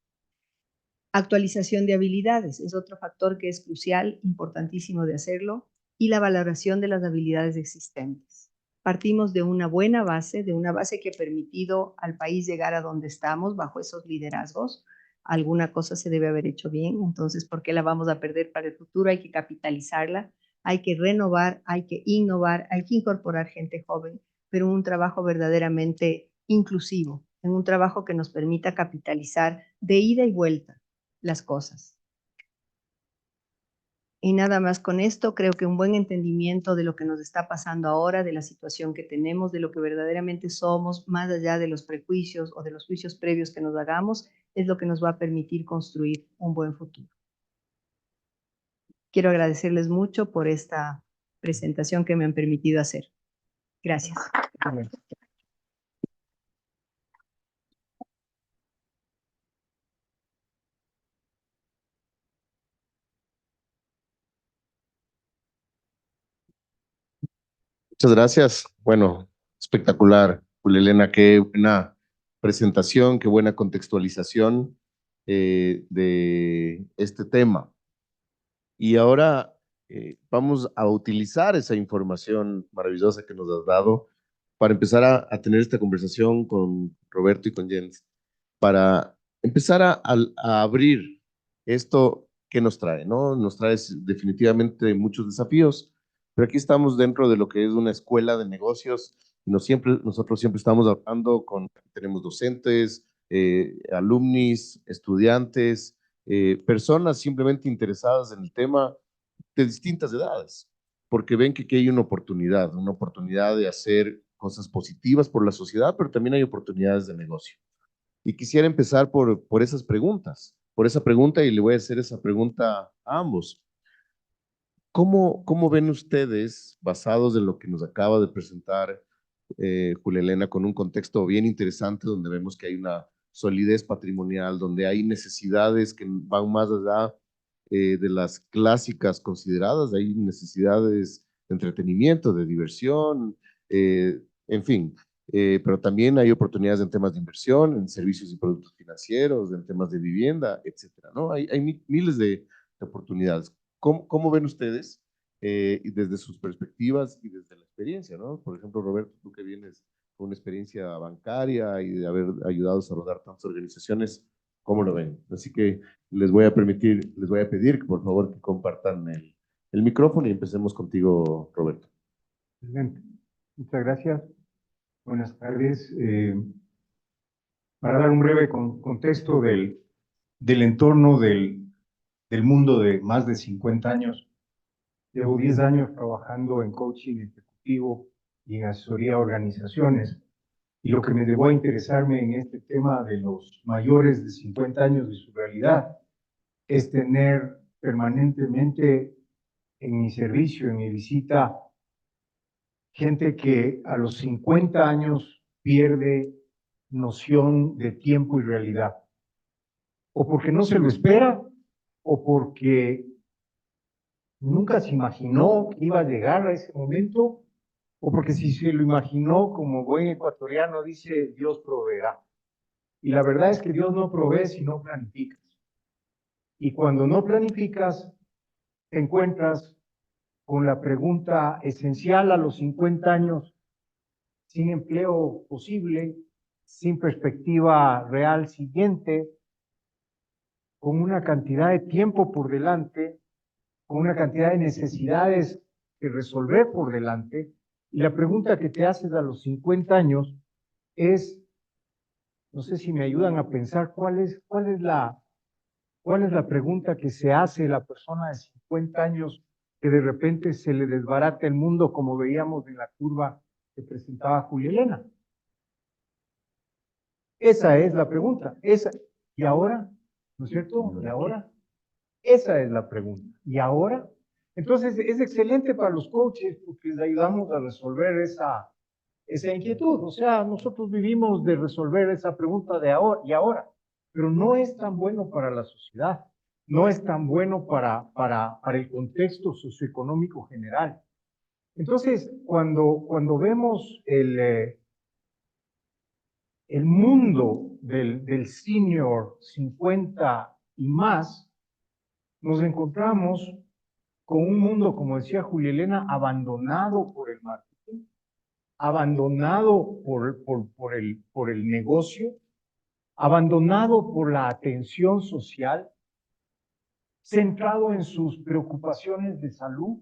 Actualización de habilidades es otro factor que es crucial, importantísimo de hacerlo, y la valoración de las habilidades existentes. Partimos de una buena base, de una base que ha permitido al país llegar a donde estamos bajo esos liderazgos. Alguna cosa se debe haber hecho bien, entonces, ¿por qué la vamos a perder para el futuro? Hay que capitalizarla, hay que renovar, hay que innovar, hay que incorporar gente joven, pero un trabajo verdaderamente inclusivo, en un trabajo que nos permita capitalizar de ida y vuelta las cosas. Y nada más con esto, creo que un buen entendimiento de lo que nos está pasando ahora, de la situación que tenemos, de lo que verdaderamente somos, más allá de los prejuicios o de los juicios previos que nos hagamos, es lo que nos va a permitir construir un buen futuro. Quiero agradecerles mucho por esta presentación que me han permitido hacer. Gracias. Muchas gracias. Bueno, espectacular, Julielena, qué buena presentación, qué buena contextualización de este tema. Y ahora vamos a utilizar esa información maravillosa que nos has dado para empezar a tener esta conversación con Roberto y con Jens, para empezar a abrir esto que nos trae, ¿no? Nos trae definitivamente muchos desafíos, pero aquí estamos dentro de lo que es una escuela de negocios y nosotros siempre estamos hablando tenemos docentes, alumnis, estudiantes, personas simplemente interesadas en el tema de distintas edades, porque ven que aquí hay una oportunidad de hacer cosas positivas por la sociedad, pero también hay oportunidades de negocio. Y quisiera empezar por esas preguntas, por esa pregunta, y le voy a hacer esa pregunta a ambos. ¿Cómo ven ustedes, basados en lo que nos acaba de presentar Julia Elena, con un contexto bien interesante donde vemos que hay una solidez patrimonial, donde hay necesidades que van más allá de las clásicas consideradas, hay necesidades de entretenimiento, de diversión, en fin, pero también hay oportunidades en temas de inversión, en servicios y productos financieros, en temas de vivienda, etcétera, ¿no? Hay miles de oportunidades. ¿Cómo ven ustedes y desde sus perspectivas y desde la experiencia, ¿no? Por ejemplo, Roberto, tú que vienes con una experiencia bancaria y de haber ayudado a desarrollar tantas organizaciones, ¿cómo lo ven? Así que les voy a pedir que por favor que compartan el micrófono y empecemos contigo, Roberto. Excelente. Muchas gracias. Buenas tardes. Para dar un breve contexto del entorno del mundo de más de 50 años, llevo 10 años trabajando en coaching ejecutivo y en asesoría a organizaciones. Y lo que me llevó a interesarme en este tema de los mayores de 50 años de su realidad es tener permanentemente en mi servicio, en mi visita, gente que a los 50 años pierde noción de tiempo y realidad. O porque no se lo espera, o porque nunca se imaginó que iba a llegar a ese momento, o porque si se lo imaginó, como buen ecuatoriano dice, Dios proveerá. Y la verdad es que Dios no provee si no planificas. Y cuando no planificas, te encuentras con la pregunta esencial a los 50 años, sin empleo posible, sin perspectiva real siguiente, con una cantidad de tiempo por delante, con una cantidad de necesidades que resolver por delante. Y la pregunta que te haces a los 50 años es, No sé si me ayudan a pensar cuál es la pregunta que se hace la persona de 50 años que de repente se le desbarata el mundo, como veíamos en la curva que presentaba Julia Elena. Esa es la pregunta. ¿Y ahora? ¿No es cierto? ¿Y ahora? Esa es la pregunta. ¿Y ahora? Entonces, es excelente para los coaches porque les ayudamos a resolver esa inquietud. O sea, nosotros vivimos de resolver esa pregunta de ahora y ahora, pero no es tan bueno para la sociedad, no es tan bueno para el contexto socioeconómico general. Entonces, cuando vemos el mundo del senior 50 y más, nos encontramos con un mundo, como decía Julia Elena, abandonado por el marketing, abandonado por el negocio, abandonado por la atención social, centrado en sus preocupaciones de salud,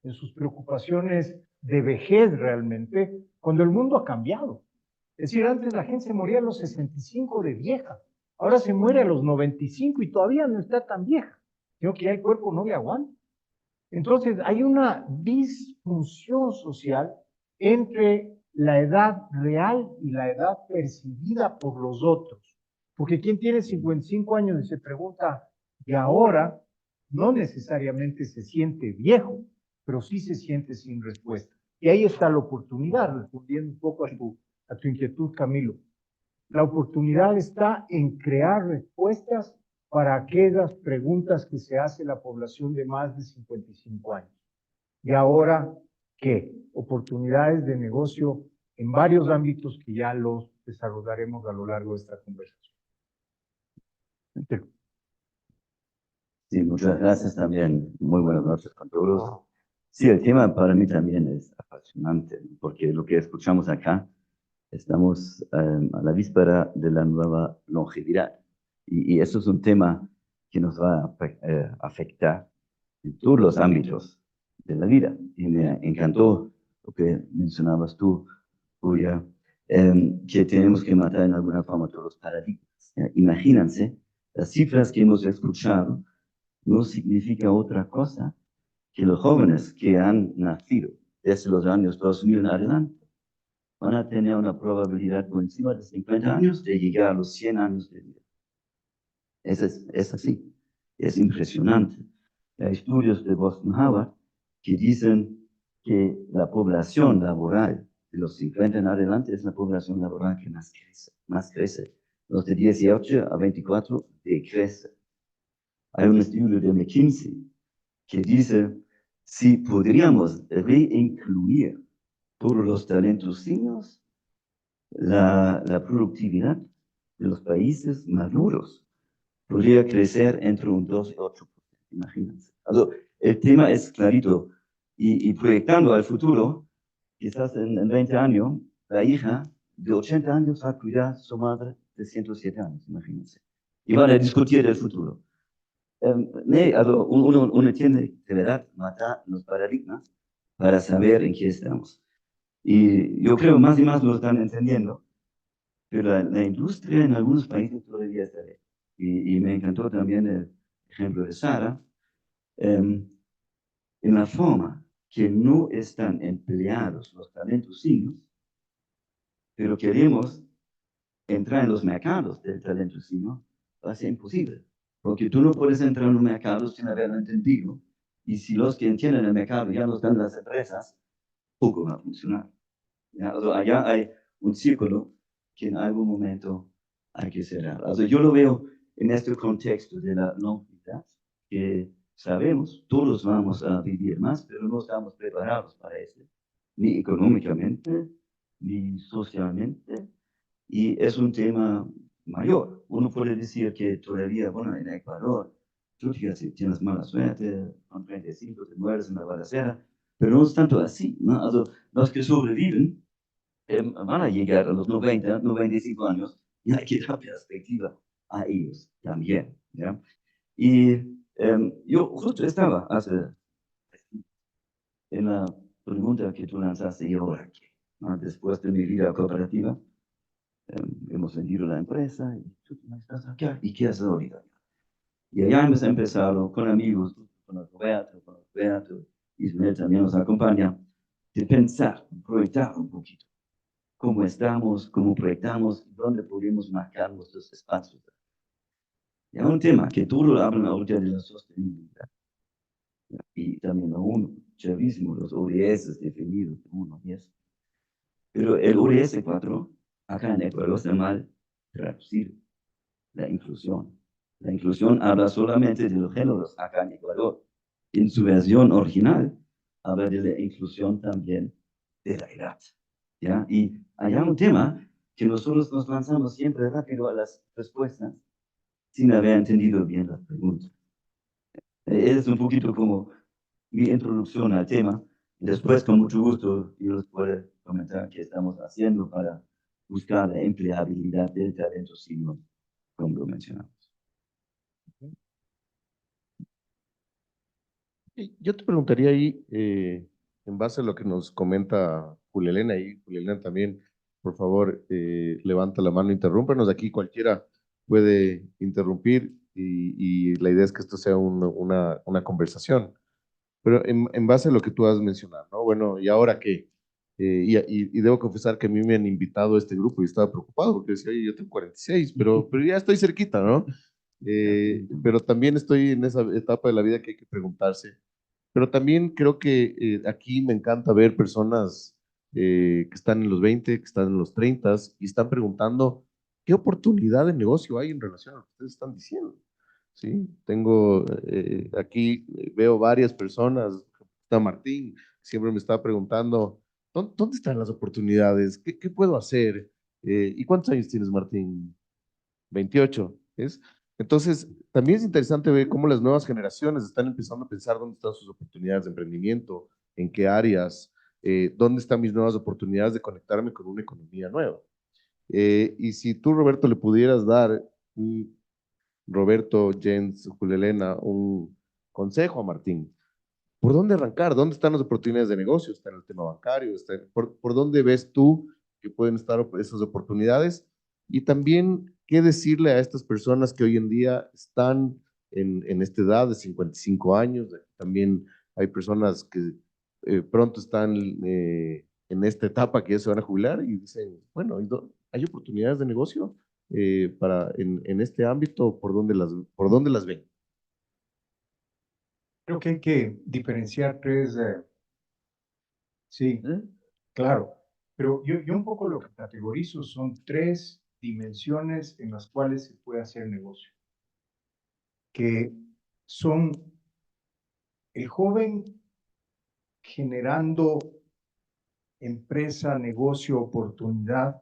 en sus preocupaciones de vejez realmente, cuando el mundo ha cambiado. Es decir, antes la gente se moría a los 65 de vieja, ahora se muere a los 95 y todavía no está tan vieja, sino que ya el cuerpo no le aguanta. Entonces, hay una disfunción social entre la edad real y la edad percibida por los otros. Porque quien tiene 55 años y se pregunta, ¿y ahora? No necesariamente se siente viejo, pero sí se siente sin respuesta. Y ahí está la oportunidad, respondiendo un poco a tu inquietud, Camilo. La oportunidad está en crear respuestas para aquellas preguntas que se hace la población de más de 55 años. ¿Y ahora qué? Oportunidades de negocio en varios ámbitos que ya los desarrollaremos a lo largo de esta conversación. Sí, muchas gracias también. Muy buenas noches con todos. Sí, el tema para mí también es apasionante, porque lo que escuchamos acá, estamos a la víspera de la nueva longevidad. Y eso es un tema que nos va a afectar en todos los ámbitos de la vida. Y me encantó lo que mencionabas tú, Julia, que tenemos que matar en alguna forma todos los paradigmas. Imagínense, las cifras que hemos escuchado no significa otra cosa que los jóvenes que han nacido desde los años 2000 en adelante van a tener una probabilidad por encima de 50 años de llegar a los 100 años de vida. Es así, es impresionante. Hay estudios de Boston Harvard que dicen que la población laboral de los 50 en adelante es la población laboral que más crece. Los de 18 a 24 decrece. Hay un estudio de McKinsey que dice, si podríamos reincluir todos los talentos seniors, la productividad de los países maduros podría crecer entre un 2 y 8%, imagínense. Also, el tema es clarito y proyectando al futuro, quizás en 20 años, la hija de 80 años va a cuidar a su madre de 107 años, imagínense. Y van a discutir el futuro. Uno tiene de verdad matar los paradigmas para saber en qué estamos. Y yo creo más y más lo están entendiendo, pero la industria en algunos países todavía está lejos. Y me encantó también el ejemplo de Sara, en la forma que no están empleados los talentos seniors, pero queremos entrar en los mercados del talento senior, va a ser imposible. Porque tú no puedes entrar en un mercado sin haberlo entendido. Y si los que entienden el mercado ya no están en las empresas, poco va a funcionar. Allá hay un círculo que en algún momento hay que cerrar. Yo lo veo en este contexto de la longevidad, que sabemos, todos vamos a vivir más, pero no estamos preparados para eso, ni económicamente, ni socialmente. Y es un tema mayor. Uno puede decir que todavía, bueno, en Ecuador, tú tienes mala suerte, con 35 te mueres en la balacera, pero no es tanto así, ¿no? Los que sobreviven van a llegar a los 90, 95 años y hay que dar perspectiva a ellos también, ¿ya? Y yo justo estaba en la pregunta que tú lanzaste, ¿y ahora qué? ¿No? Después de mi vida cooperativa, hemos vendido la empresa, y tú estás acá, ¿y qué haces ahorita? Y allá hemos empezado con amigos, con Roberto, Ismael también nos acompaña, de pensar, proyectar un poquito cómo estamos, cómo proyectamos, dónde podemos marcar nuestros espacios. Y hay un tema que todos hablan ahorita de la sostenibilidad. Y también aún, chavismo, los ODS definidos, 1, 10. Pero el ODS 4, acá en Ecuador, está mal traducido, la inclusión. La inclusión habla solamente de los géneros acá en Ecuador. En su versión original, habla de la inclusión también de la edad. ¿Ya? Y hay un tema que nosotros nos lanzamos siempre rápido a las respuestas sin haber entendido bien las preguntas. Es un poquito como mi introducción al tema. Después, con mucho gusto, yo les puedo comentar qué estamos haciendo para buscar la empleabilidad del talento senior, como lo mencionamos. Yo te preguntaría ahí, en base a lo que nos comenta Julia Elena, y Julia Elena también, por favor, levanta la mano, interrúmpenos. Aquí cualquiera puede interrumpir y la idea es que esto sea una conversación. Pero en base a lo que tú has mencionado, ¿no? Bueno, ¿y ahora qué? Y debo confesar que a mí me han invitado a este grupo y estaba preocupado porque decía, oye, yo tengo 46, pero ya estoy cerquita, ¿no? Pero también estoy en esa etapa de la vida que hay que preguntarse. Pero también creo que aquí me encanta ver personas que están en los 20, que están en los 30 y están preguntando qué oportunidad de negocio hay en relación a lo que ustedes están diciendo. Sí, tengo aquí, veo varias personas, está Martín, siempre me está preguntando, ¿dónde están las oportunidades? ¿Qué puedo hacer? ¿Y cuántos años tienes, Martín? 28, ¿es? Entonces, también es interesante ver cómo las nuevas generaciones están empezando a pensar dónde están sus oportunidades de emprendimiento, en qué áreas, dónde están mis nuevas oportunidades de conectarme con una economía nueva. Y si tú, Roberto, le pudieras dar, Roberto, Jens, Julia Elena, un consejo a Martín, ¿por dónde arrancar? ¿Dónde están las oportunidades de negocio? ¿Está en el tema bancario? ¿Por dónde ves tú que pueden estar esas oportunidades? Y también, ¿qué decirle a estas personas que hoy en día están en esta edad de 55 años? También hay personas que pronto están en esta etapa que ya se van a jubilar y dicen, bueno, ¿hay oportunidades de negocio en este ámbito? ¿Por dónde las ven? Creo que hay que diferenciar tres, sí, claro, pero yo un poco lo que categorizo son tres dimensiones en las cuales se puede hacer negocio, que son el joven generando empresa, negocio, oportunidad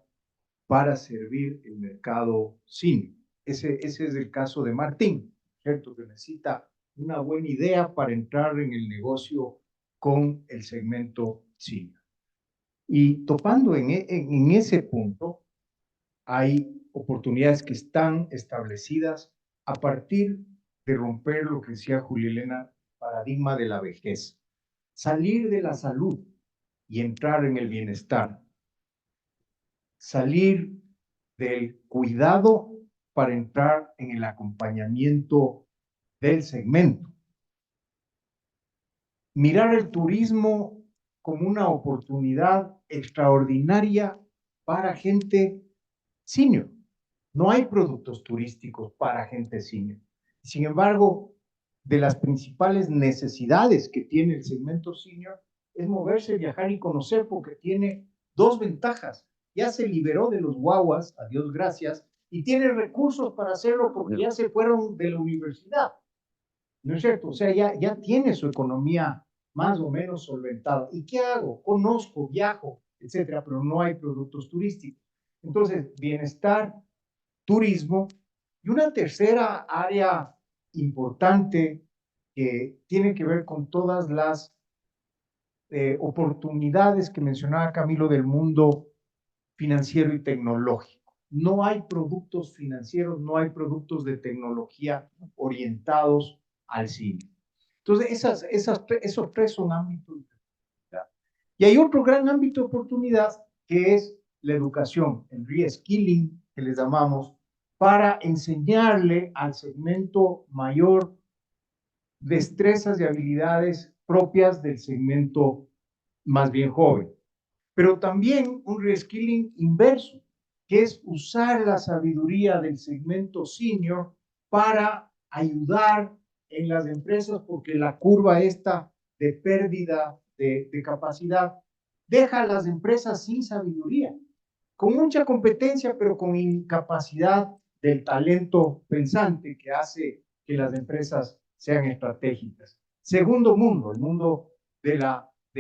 para servir el mercado senior. Ese es el caso de Martín, ¿cierto? Que necesita una buena idea para entrar en el negocio con el segmento senior. Y topando en ese punto, hay oportunidades que están establecidas a partir de romper lo que decía Julia Elena, paradigma de la vejez. Salir de la salud y entrar en el bienestar. Salir del cuidado para entrar en el acompañamiento del segmento. Mirar el turismo como una oportunidad extraordinaria para gente senior. No hay productos turísticos para gente senior. Sin embargo, de las principales necesidades que tiene el segmento senior es moverse, viajar y conocer, porque tiene dos ventajas. Ya se liberó de los guaguas, a Dios gracias, y tiene recursos para hacerlo porque ya se fueron de la universidad. ¿No es cierto? O sea, ya tiene su economía más o menos solventada. ¿Y qué hago? Conozco, viajo, etcétera, pero no hay productos turísticos. Entonces, bienestar, turismo, y una tercera área importante que tiene que ver con todas las oportunidades que mencionaba Camilo del mundo financiero y tecnológico. No hay productos financieros, no hay productos de tecnología orientados al cine. Entonces, esos tres son ámbitos de oportunidad. Y hay otro gran ámbito de oportunidad que es la educación, el reskilling, que les llamamos, para enseñarle al segmento mayor destrezas y habilidades propias del segmento más bien joven. Pero también un reskilling inverso, que es usar la sabiduría del segmento senior para ayudar en las empresas, porque la curva esta de pérdida de capacidad deja a las empresas sin sabiduría, con mucha competencia, pero con incapacidad del talento pensante que hace que las empresas sean estratégicas. Segundo mundo, el mundo de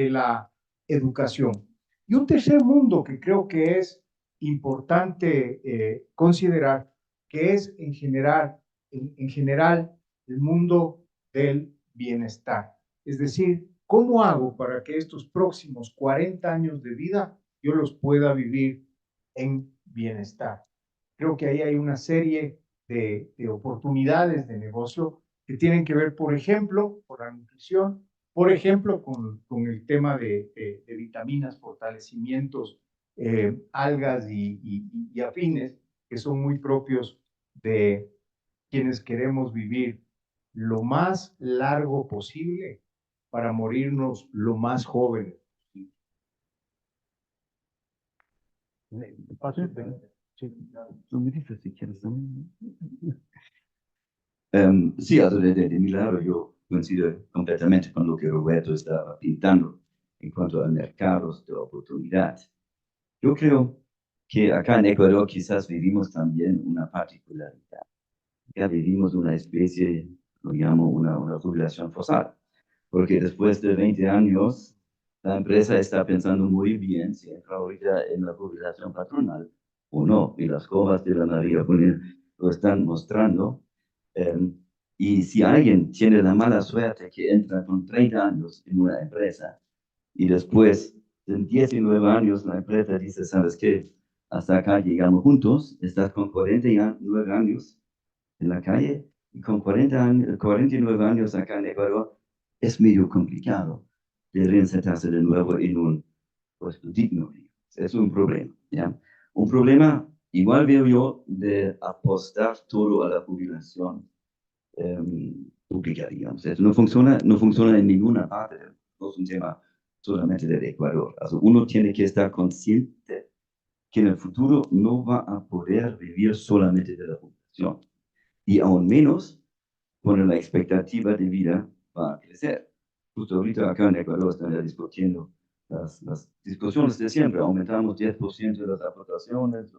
la educación. Y un tercer mundo que creo que es importante considerar, que es en general el mundo del bienestar. Es decir, ¿cómo hago para que estos próximos 40 años de vida yo los pueda vivir en bienestar? Creo que ahí hay una serie de oportunidades de negocio que tienen que ver, por ejemplo, con la nutrición, por ejemplo, con el tema de vitaminas, fortalecimientos, algas y afines, que son muy propios de quienes queremos vivir lo más largo posible para morirnos lo más jóvenes. Sí, also de mi lado yo coincido completamente con lo que Roberto estaba pintando en cuanto a mercados de oportunidad. Yo creo que acá en Ecuador quizás vivimos también una particularidad. Ya vivimos una especie, lo llamo una jubilación forzada, porque después de 20 años la empresa está pensando muy bien si entra ahorita en la jubilación patronal o no, y las curvas de la María lo están mostrando. Y si alguien tiene la mala suerte que entra con 30 años en una empresa y después de 19 años la empresa dice, ¿sabes qué? Hasta acá llegamos juntos, estás con 49 años en la calle y con 49 años acá en Ecuador es medio complicado de reinsertarse de nuevo en un puesto digno. Es un problema, ¿ya? Un problema, igual veo yo, de apostar todo a la jubilación pública, digamos. Eso no funciona en ninguna parte, no es un tema solamente del Ecuador. Also, uno tiene que estar consciente que en el futuro no va a poder vivir solamente de la jubilación. Y aún menos cuando la expectativa de vida va a crecer. Justo ahorita acá en Ecuador están ya discutiendo las discusiones de siempre. Aumentamos 10% de las aportaciones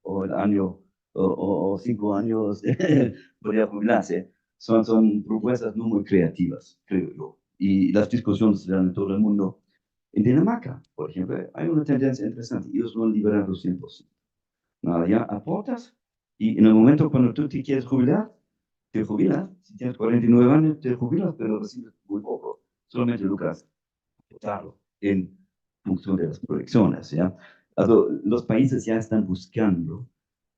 o el año o 5 años podría jubilarse. Son propuestas no muy creativas, creo yo. Y las discusiones se dan en todo el mundo. En Dinamarca, por ejemplo, hay una tendencia interesante. Ellos lo han liberado 100%. Nada, ya aportas y en el momento cuando tú te quieres jubilar, te jubilas. Si tienes 49 años, te jubilas, pero recibes muy poco. Solamente lucras claro, en función de las proyecciones, ¿ya? Also, los países ya están buscando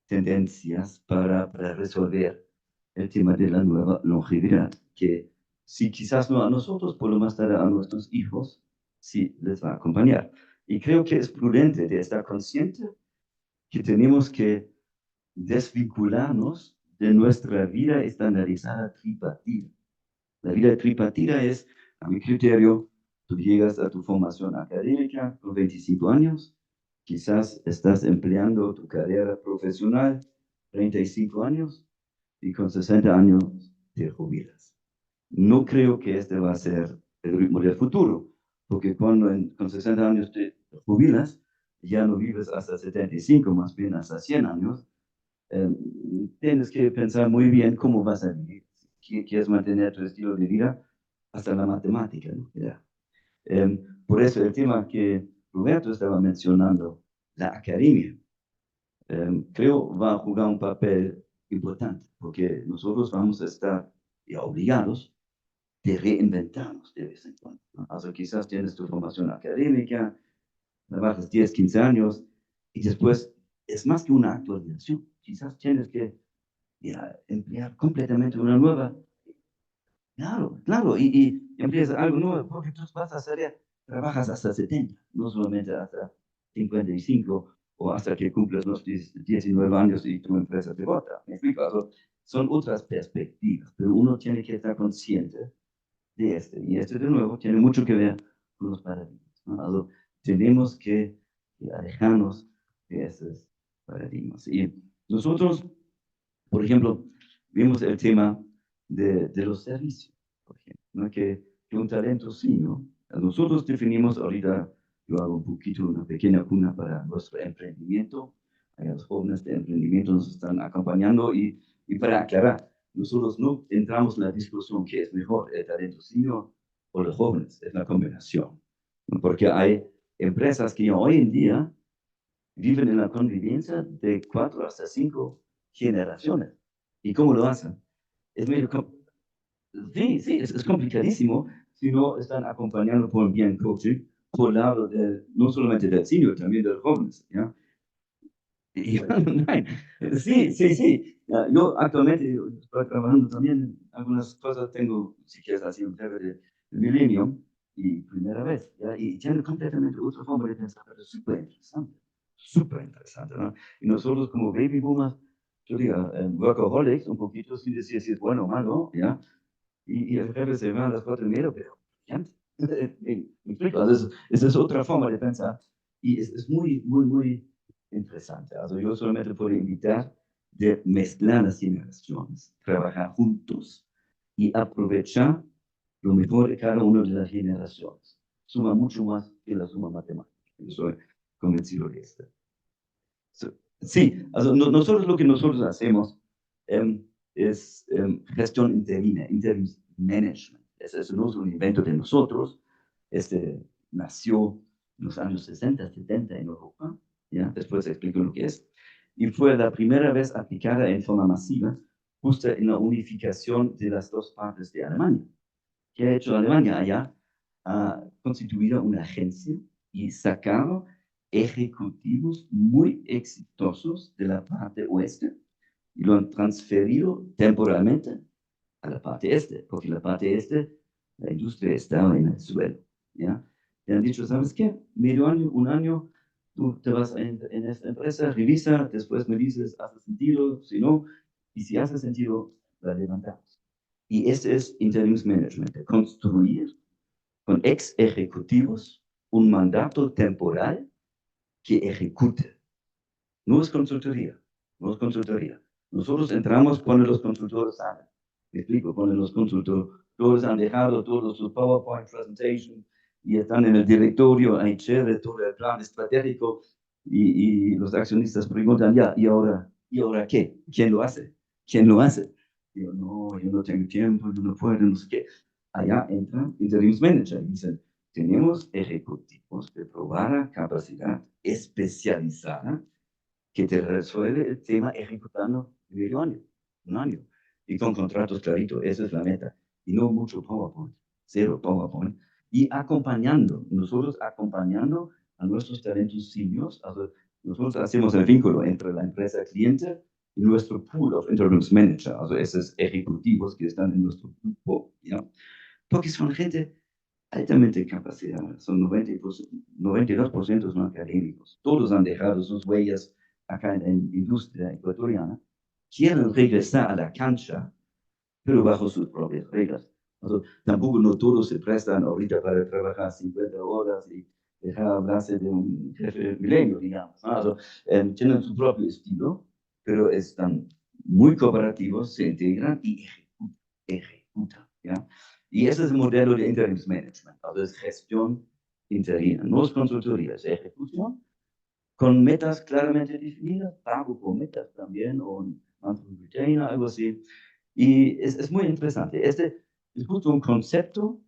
tendencias para resolver el tema de la nueva longevidad, que si quizás no a nosotros, por lo más tarde a nuestros hijos, sí les va a acompañar. Y creo que es prudente de estar consciente que tenemos que desvincularnos de nuestra vida estandarizada tripartita. La vida tripartita es, a mi criterio, tú llegas a tu formación académica con 25 años, quizás estás empleando tu carrera profesional 35 años y con 60 años te jubilas. No creo que este va a ser el ritmo del futuro, porque cuando con 60 años te jubilas, ya no vives hasta 75, más bien hasta 100 años, tienes que pensar muy bien cómo vas a vivir. Si quieres mantener tu estilo de vida, hasta la matemática, ¿no? Por eso el tema que Roberto estaba mencionando, la academia, creo va a jugar un papel importante, porque nosotros vamos a estar ya obligados de reinventarnos de vez en cuando, ¿no? Also, quizás tienes tu formación académica, trabajas 10, 15 años, y después es más que una actualización. Quizás tienes que emplear completamente una nueva. Claro, y empiezas algo nuevo, porque tú vas a hacer, trabajas hasta 70, no solamente hasta 55 o hasta que cumples los 19 años y tu empresa te vota. ¿Me explico? Also, son otras perspectivas, pero uno tiene que estar consciente de este. Y este, de nuevo, tiene mucho que ver con los paradigmas, ¿no? Also, tenemos que alejarnos de esos paradigmas. Y nosotros, por ejemplo, vimos el tema de los servicios, por ejemplo, ¿no? Que un talento senior, nosotros definimos ahorita, yo hago un poquito, una pequeña cuna para nuestro emprendimiento. Los jóvenes de emprendimiento nos están acompañando y para aclarar, nosotros no entramos en la discusión que es mejor, el talento senior o los jóvenes, es la combinación, ¿no? Porque hay empresas que hoy en día viven en la convivencia de 4 hasta 5 generaciones. ¿Y cómo lo hacen? Es medio sí, es complicadísimo si no están acompañando por bien coaching, por el lado no solamente del senior, también de los jóvenes, ¿ya? Sí. Yo actualmente estoy trabajando también en algunas cosas, tengo, si quieres, así un tema de Millennium, y primera vez, ¿ya? Y tiene completamente otra forma de pensar, pero es súper interesante, ¿no? Y nosotros como baby boomers, yo digo, workaholics, un poquito sin decir si es bueno o malo, ¿ya? Y el jefe se va a las 4:30, pero ya, me explico, esa es otra forma de pensar, y es muy interesante. Also, yo solamente puedo invitar de mezclar las generaciones, trabajar juntos y aprovechar lo mejor de cada una de las generaciones. Suma mucho más que la suma matemática. Yo soy convencido de esto. Sí, also, nosotros lo que nosotros hacemos es gestión interina, interim management. Eso no es un invento de nosotros. Nació en los años 60, 70 en Europa. ¿Ya? Después explico lo que es. Y fue la primera vez aplicada en forma masiva, justo en la unificación de las dos partes de Alemania. ¿Qué ha hecho Alemania allá? Ha constituido una agencia y sacado ejecutivos muy exitosos de la parte oeste y lo han transferido temporalmente a la parte este, porque la parte este, la industria estaba en el suelo, ¿ya? Y han dicho, ¿sabes qué? Medio año, un año, tú te vas en esta empresa, revisa, después me dices, ¿hace sentido? Si no, y si hace sentido, la levantamos. Y este es interim management, construir con ex ejecutivos un mandato temporal que ejecute. No es consultoría, no es consultoría. Nosotros entramos cuando los consultores salen. Me explico, cuando los consultores han dejado todos sus PowerPoint presentation y están en el directorio, ahí chévere, todo el plan estratégico y los accionistas preguntan, ya, ¿y ahora qué? ¿Quién lo hace? ¿Quién lo hace? Yo no tengo tiempo, yo no puedo, no sé qué. Allá entran interim manager y dicen, tenemos ejecutivos de probada capacidad especializada que te resuelve el tema ejecutando medio año, un año, y con contratos claritos, esa es la meta, y no mucho PowerPoint, cero PowerPoint, y nosotros acompañando a nuestros talentos seniors, nosotros hacemos el vínculo entre la empresa cliente y nuestro pool of interim managers, esos ejecutivos que están en nuestro grupo, ¿ya? Porque son gente altamente capacitada, son 92% son académicos, todos han dejado sus huellas acá en la industria ecuatoriana, quieren regresar a la cancha, pero bajo sus propias reglas. Tampoco no todos se prestan ahorita para trabajar 50 horas y dejar hablarse de un jefe milenio, digamos, ¿no? Tienen su propio estilo, pero están muy cooperativos, se integran y ejecutan, ¿ya? Y ese es el modelo de interim management, es gestión interina, no es consultoría, es ejecución, con metas claramente definidas, pago por metas también, o un monthly retainer, algo así. Y es muy interesante. Este es justo un concepto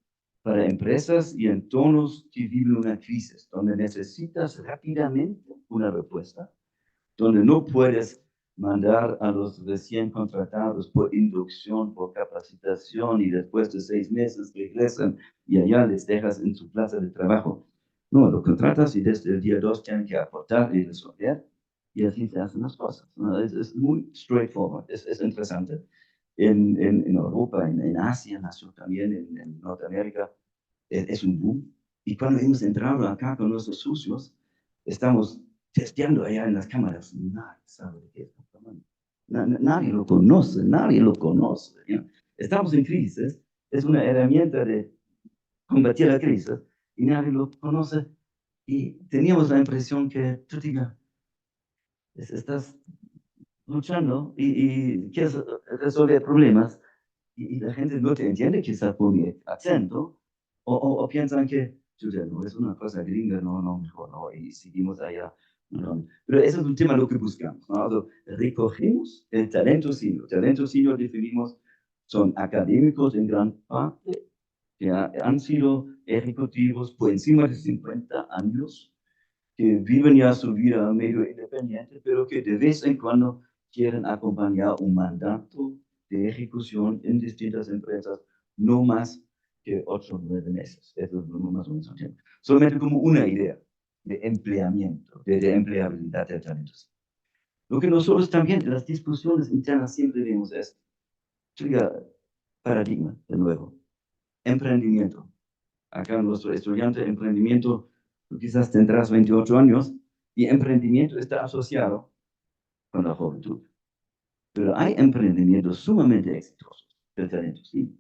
para empresas y entornos que viven una crisis, donde necesitas rápidamente una respuesta, donde no puedes mandar a los recién contratados por inducción, por capacitación, y después de 6 meses regresan y allá les dejas en su plaza de trabajo. No, lo contratas y desde el día 2 tienen que aportar y resolver, y así se hacen las cosas, ¿no? Es muy straightforward, es interesante. En Europa, en Asia, nació también, en Norteamérica, es un boom. Y cuando hemos entrado acá con nuestros socios, estamos testeando allá en las cámaras. Nadie sabe de qué está hablando. Nadie lo conoce, nadie lo conoce. ¿Ya? Estamos en crisis, es una herramienta de combatir la crisis y nadie lo conoce. Y teníamos la impresión que tú digas, estás luchando y quieres resolver problemas y la gente no te entiende quizás por mi acento o piensan que no, es una cosa gringa, no, mejor no, y seguimos allá. No. Pero eso es un tema lo que buscamos, ¿no? Also, recogemos el talento senior. Talento senior definimos, son académicos en gran parte, que han sido ejecutivos por encima de 50 años, que viven ya su vida medio independiente, pero que de vez en cuando quieren acompañar un mandato de ejecución en distintas empresas, no más que 8 o 9 meses. Eso es más o menos un tiempo. Solamente como una idea de empleamiento, de empleabilidad de talentos. Lo que nosotros también, en las discusiones internas siempre vemos es, paradigma, de nuevo, emprendimiento. Acá nuestro estudiante, emprendimiento, tú quizás tendrás 28 años, y emprendimiento está asociado con la juventud. Pero hay emprendimientos sumamente exitosos del talento senior.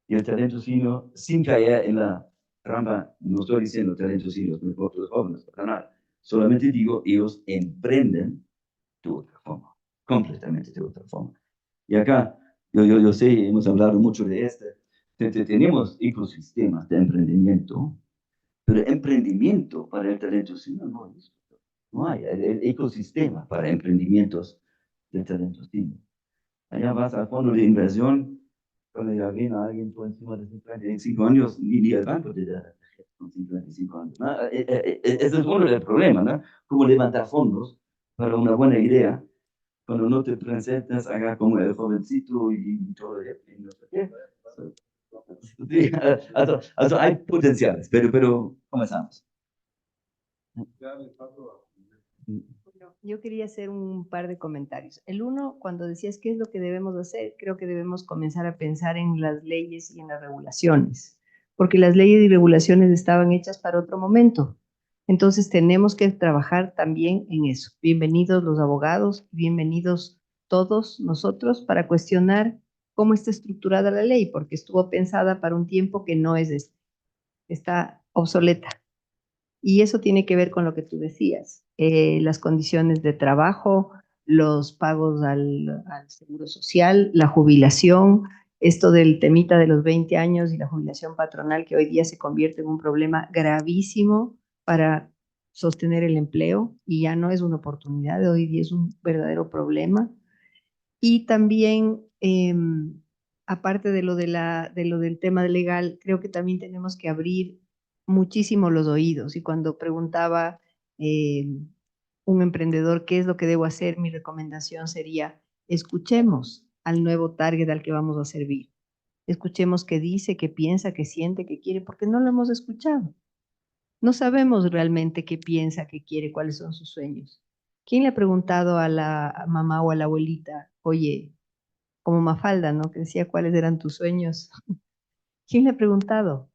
Y el talento senior, sin caer en la trampa, no estoy diciendo talento senior, no importa los jóvenes, para nada. Solamente digo, ellos emprenden de otra forma, completamente de otra forma. Y acá, yo sé, hemos hablado mucho de esto, tenemos ecosistemas de emprendimiento, pero emprendimiento para el talento senior no hay. No hay el ecosistema para emprendimientos de talento senior. Allá vas al fondo de inversión, cuando ya viene a alguien por encima de 55 años, ni el banco te da con 55 años. ¿No? Ese es uno del problemas, ¿no? Cómo levantar fondos para una buena idea, cuando no te presentas acá como el jovencito y todo eso. No sé qué. Sí, also hay potenciales, pero comenzamos. Bueno, yo quería hacer un par de comentarios. El uno, cuando decías qué es lo que debemos hacer, creo que debemos comenzar a pensar en las leyes y en las regulaciones, porque las leyes y regulaciones estaban hechas para otro momento. Entonces tenemos que trabajar también en eso. Bienvenidos los abogados, bienvenidos todos nosotros para cuestionar cómo está estructurada la ley, porque estuvo pensada para un tiempo que no es este, está obsoleta. Y eso tiene que ver con lo que tú decías, las condiciones de trabajo, los pagos al seguro social, la jubilación, esto del temita de los 20 años y la jubilación patronal que hoy día se convierte en un problema gravísimo para sostener el empleo y ya no es una oportunidad, hoy día es un verdadero problema. Y también, aparte de lo del tema legal, creo que también tenemos que abrir muchísimo los oídos. Y cuando preguntaba un emprendedor qué es lo que debo hacer, mi recomendación sería, escuchemos al nuevo target al que vamos a servir. Escuchemos qué dice, qué piensa, qué siente, qué quiere, porque no lo hemos escuchado. No sabemos realmente qué piensa, qué quiere, cuáles son sus sueños. ¿Quién le ha preguntado a la mamá o a la abuelita, oye, como Mafalda, ¿no? Que decía cuáles eran tus sueños? ¿Quién le ha preguntado?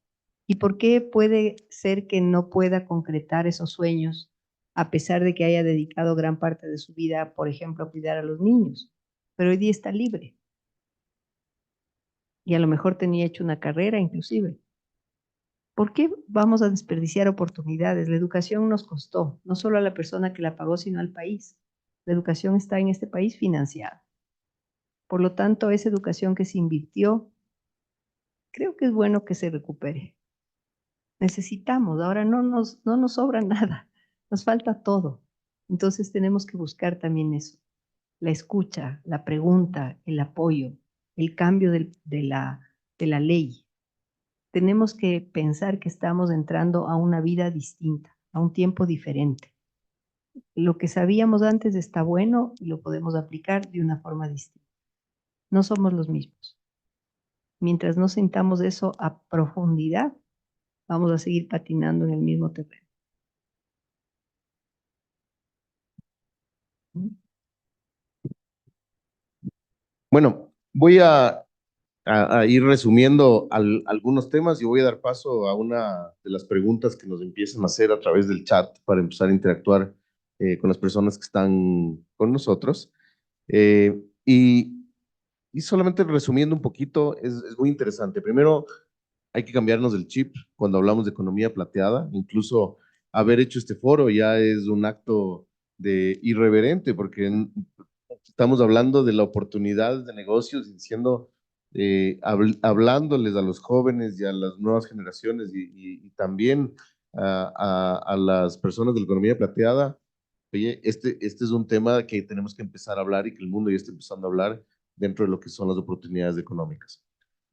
¿Y por qué puede ser que no pueda concretar esos sueños a pesar de que haya dedicado gran parte de su vida, por ejemplo, a cuidar a los niños? Pero hoy día está libre. Y a lo mejor tenía hecho una carrera inclusive. ¿Por qué vamos a desperdiciar oportunidades? La educación nos costó, no solo a la persona que la pagó, sino al país. La educación está en este país financiada. Por lo tanto, esa educación que se invirtió, creo que es bueno que se recupere. Necesitamos, ahora no nos sobra nada, nos falta todo. Entonces tenemos que buscar también eso, la escucha, la pregunta, el apoyo, el cambio de la ley. Tenemos que pensar que estamos entrando a una vida distinta, a un tiempo diferente. Lo que sabíamos antes está bueno y lo podemos aplicar de una forma distinta. No somos los mismos. Mientras no sintamos eso a profundidad, vamos a seguir patinando en el mismo terreno. Bueno, voy a ir resumiendo algunos temas y voy a dar paso a una de las preguntas que nos empiezan a hacer a través del chat para empezar a interactuar con las personas que están con nosotros. Y solamente resumiendo un poquito, es muy interesante. Primero, hay que cambiarnos el chip cuando hablamos de economía plateada. Incluso haber hecho este foro ya es un acto de irreverente, porque estamos hablando de la oportunidad de negocios, y diciendo, hablándoles a los jóvenes y a las nuevas generaciones y también a las personas de la economía plateada. Oye, este es un tema que tenemos que empezar a hablar y que el mundo ya está empezando a hablar dentro de lo que son las oportunidades económicas.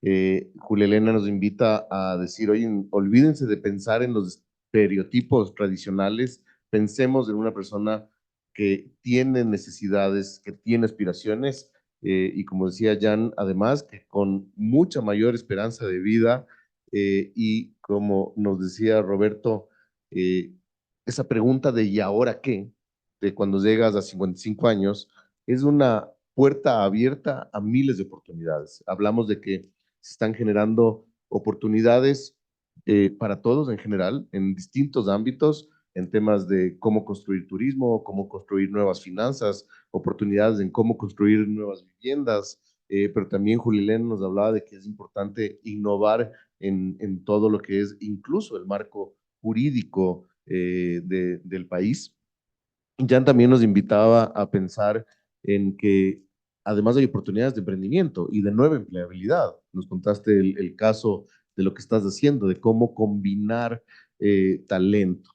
Julia Elena nos invita a decir, oye, olvídense de pensar en los estereotipos tradicionales, pensemos en una persona que tiene necesidades, que tiene aspiraciones, y como decía Jan, además, que con mucha mayor esperanza de vida, y como nos decía Roberto, esa pregunta de ¿y ahora qué? De cuando llegas a 55 años, es una puerta abierta a miles de oportunidades. Hablamos de que se están generando oportunidades para todos en general, en distintos ámbitos, en temas de cómo construir turismo, cómo construir nuevas finanzas, oportunidades en cómo construir nuevas viviendas, pero también Julián nos hablaba de que es importante innovar en todo lo que es incluso el marco jurídico del país. Jan también nos invitaba a pensar en que además hay oportunidades de emprendimiento y de nueva empleabilidad. Nos contaste el caso de lo que estás haciendo, de cómo combinar talento.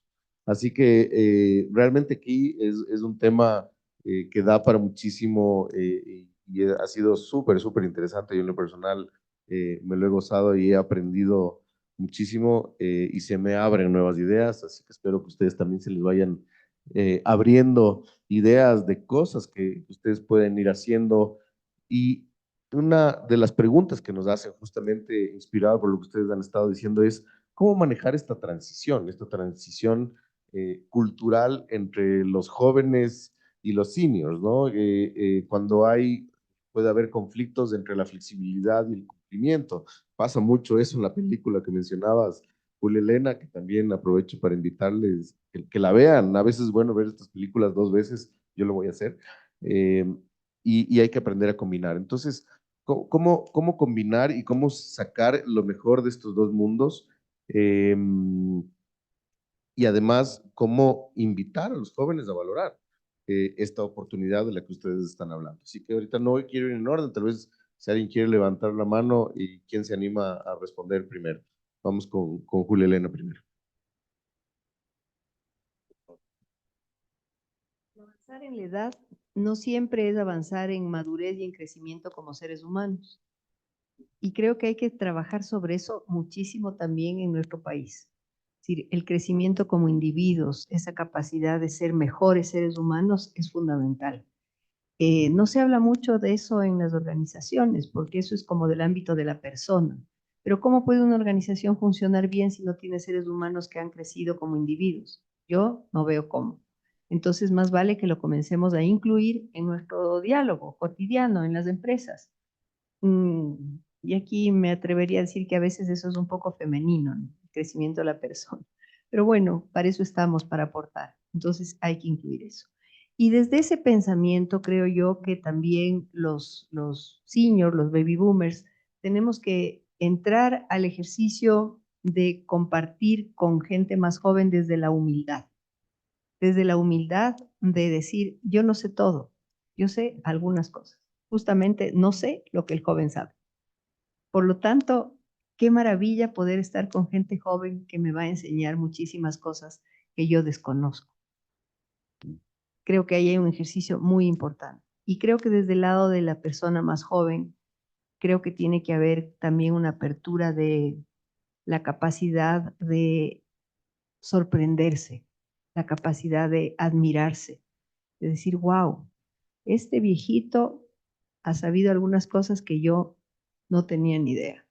Así que realmente aquí es un tema que da para muchísimo, y ha sido súper, súper interesante. Yo en lo personal me lo he gozado y he aprendido muchísimo, y se me abren nuevas ideas, así que espero que ustedes también se les vayan abriendo ideas de cosas que ustedes pueden ir haciendo. Y una de las preguntas que nos hacen, justamente inspirado por lo que ustedes han estado diciendo, es cómo manejar esta transición cultural entre los jóvenes y los seniors, ¿no? Cuando puede haber conflictos entre la flexibilidad y el cumplimiento. Pasa mucho eso en la película que mencionabas, Julia Elena, que también aprovecho para invitarles que la vean. A veces es bueno ver estas películas 2 veces, yo lo voy a hacer, eh, y hay que aprender a combinar. Entonces, ¿cómo combinar y cómo sacar lo mejor de estos dos mundos? Eh, y además, ¿cómo invitar a los jóvenes a valorar esta oportunidad de la que ustedes están hablando? Así que ahorita no quiero ir en orden, tal vez si alguien quiere levantar la mano y quién se anima a responder primero. Vamos con Julia Elena primero. Avanzar en la edad no siempre es avanzar en madurez y en crecimiento como seres humanos. Y creo que hay que trabajar sobre eso muchísimo también en nuestro país. Es decir, el crecimiento como individuos, esa capacidad de ser mejores seres humanos es fundamental. No se habla mucho de eso en las organizaciones, porque eso es como del ámbito de la persona. Pero ¿cómo puede una organización funcionar bien si no tiene seres humanos que han crecido como individuos? Yo no veo cómo. Entonces, más vale que lo comencemos a incluir en nuestro diálogo cotidiano en las empresas. Y aquí me atrevería a decir que a veces eso es un poco femenino, ¿no? El crecimiento de la persona. Pero bueno, para eso estamos, para aportar. Entonces hay que incluir eso. Y desde ese pensamiento creo yo que también los seniors, los baby boomers, tenemos que entrar al ejercicio de compartir con gente más joven desde la humildad. Desde la humildad de decir, yo no sé todo, yo sé algunas cosas. Justamente no sé lo que el joven sabe. Por lo tanto, qué maravilla poder estar con gente joven que me va a enseñar muchísimas cosas que yo desconozco. Creo que ahí hay un ejercicio muy importante. Y creo que desde el lado de la persona más joven, creo que tiene que haber también una apertura de la capacidad de sorprenderse, la capacidad de admirarse, de decir, wow, este viejito ha sabido algunas cosas que yo no tenía ni idea.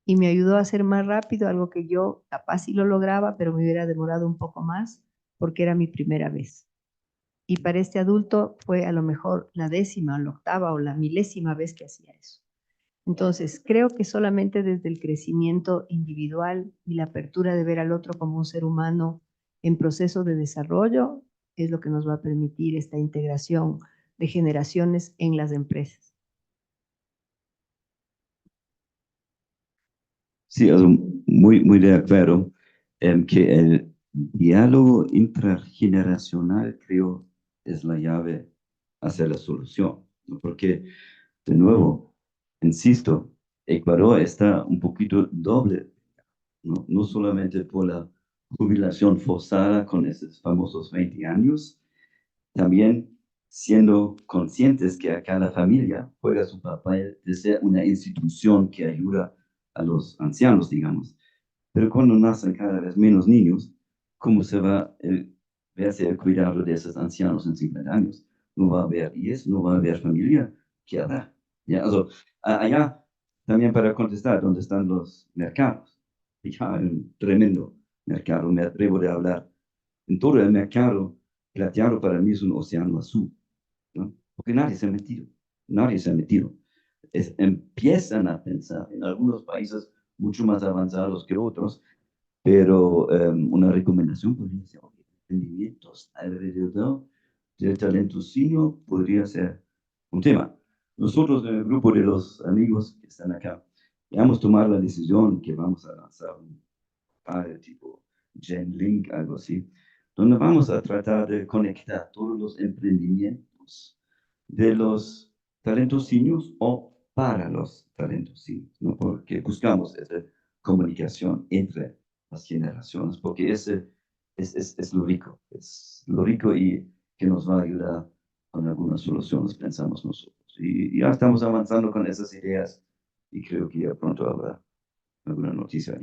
Y me ayudó a hacer más rápido algo que yo capaz sí lo lograba, pero me hubiera demorado un poco más porque era mi primera vez. Y para este adulto fue a lo mejor la 10ª o la 8ª o la 1000ª vez que hacía eso. Entonces, creo que solamente desde el crecimiento individual y la apertura de ver al otro como un ser humano en proceso de desarrollo, es lo que nos va a permitir esta integración de generaciones en las empresas. Sí, also muy de acuerdo que el diálogo intrageneracional creo es la llave hacia la solución, ¿no? Porque, de nuevo, insisto, Ecuador está un poquito doble, ¿no? No solamente por la jubilación forzada con esos famosos 20 años, también siendo conscientes que a cada familia juega su papel de ser una institución que ayuda a los ancianos, digamos. Pero cuando nacen cada vez menos niños, ¿cómo se va verse el cuidado de esos ancianos en 50 años? No va a haber IES, no va a haber familia. ¿Qué hará? ¿Ya? Also, allá, también para contestar, ¿dónde están los mercados? Ya, un tremendo mercado, me atrevo a hablar. En todo el mercado, plateado para mí es un océano azul, ¿no? Porque nadie se ha metido, nadie se ha metido. Empiezan a pensar en algunos países mucho más avanzados que otros, pero una recomendación podría ser emprendimientos alrededor del talento senior podría ser un tema. Nosotros en el grupo de los amigos que están acá, vamos a tomar la decisión que vamos a lanzar un par tipo GenLink, algo así, donde vamos a tratar de conectar todos los emprendimientos de los talentos seniors o para los talentos seniors, ¿no? Porque buscamos esa comunicación entre las generaciones, porque ese es lo rico y que nos va a ayudar con algunas soluciones, pensamos nosotros. Y ya estamos avanzando con esas ideas y creo que ya pronto habrá alguna noticia.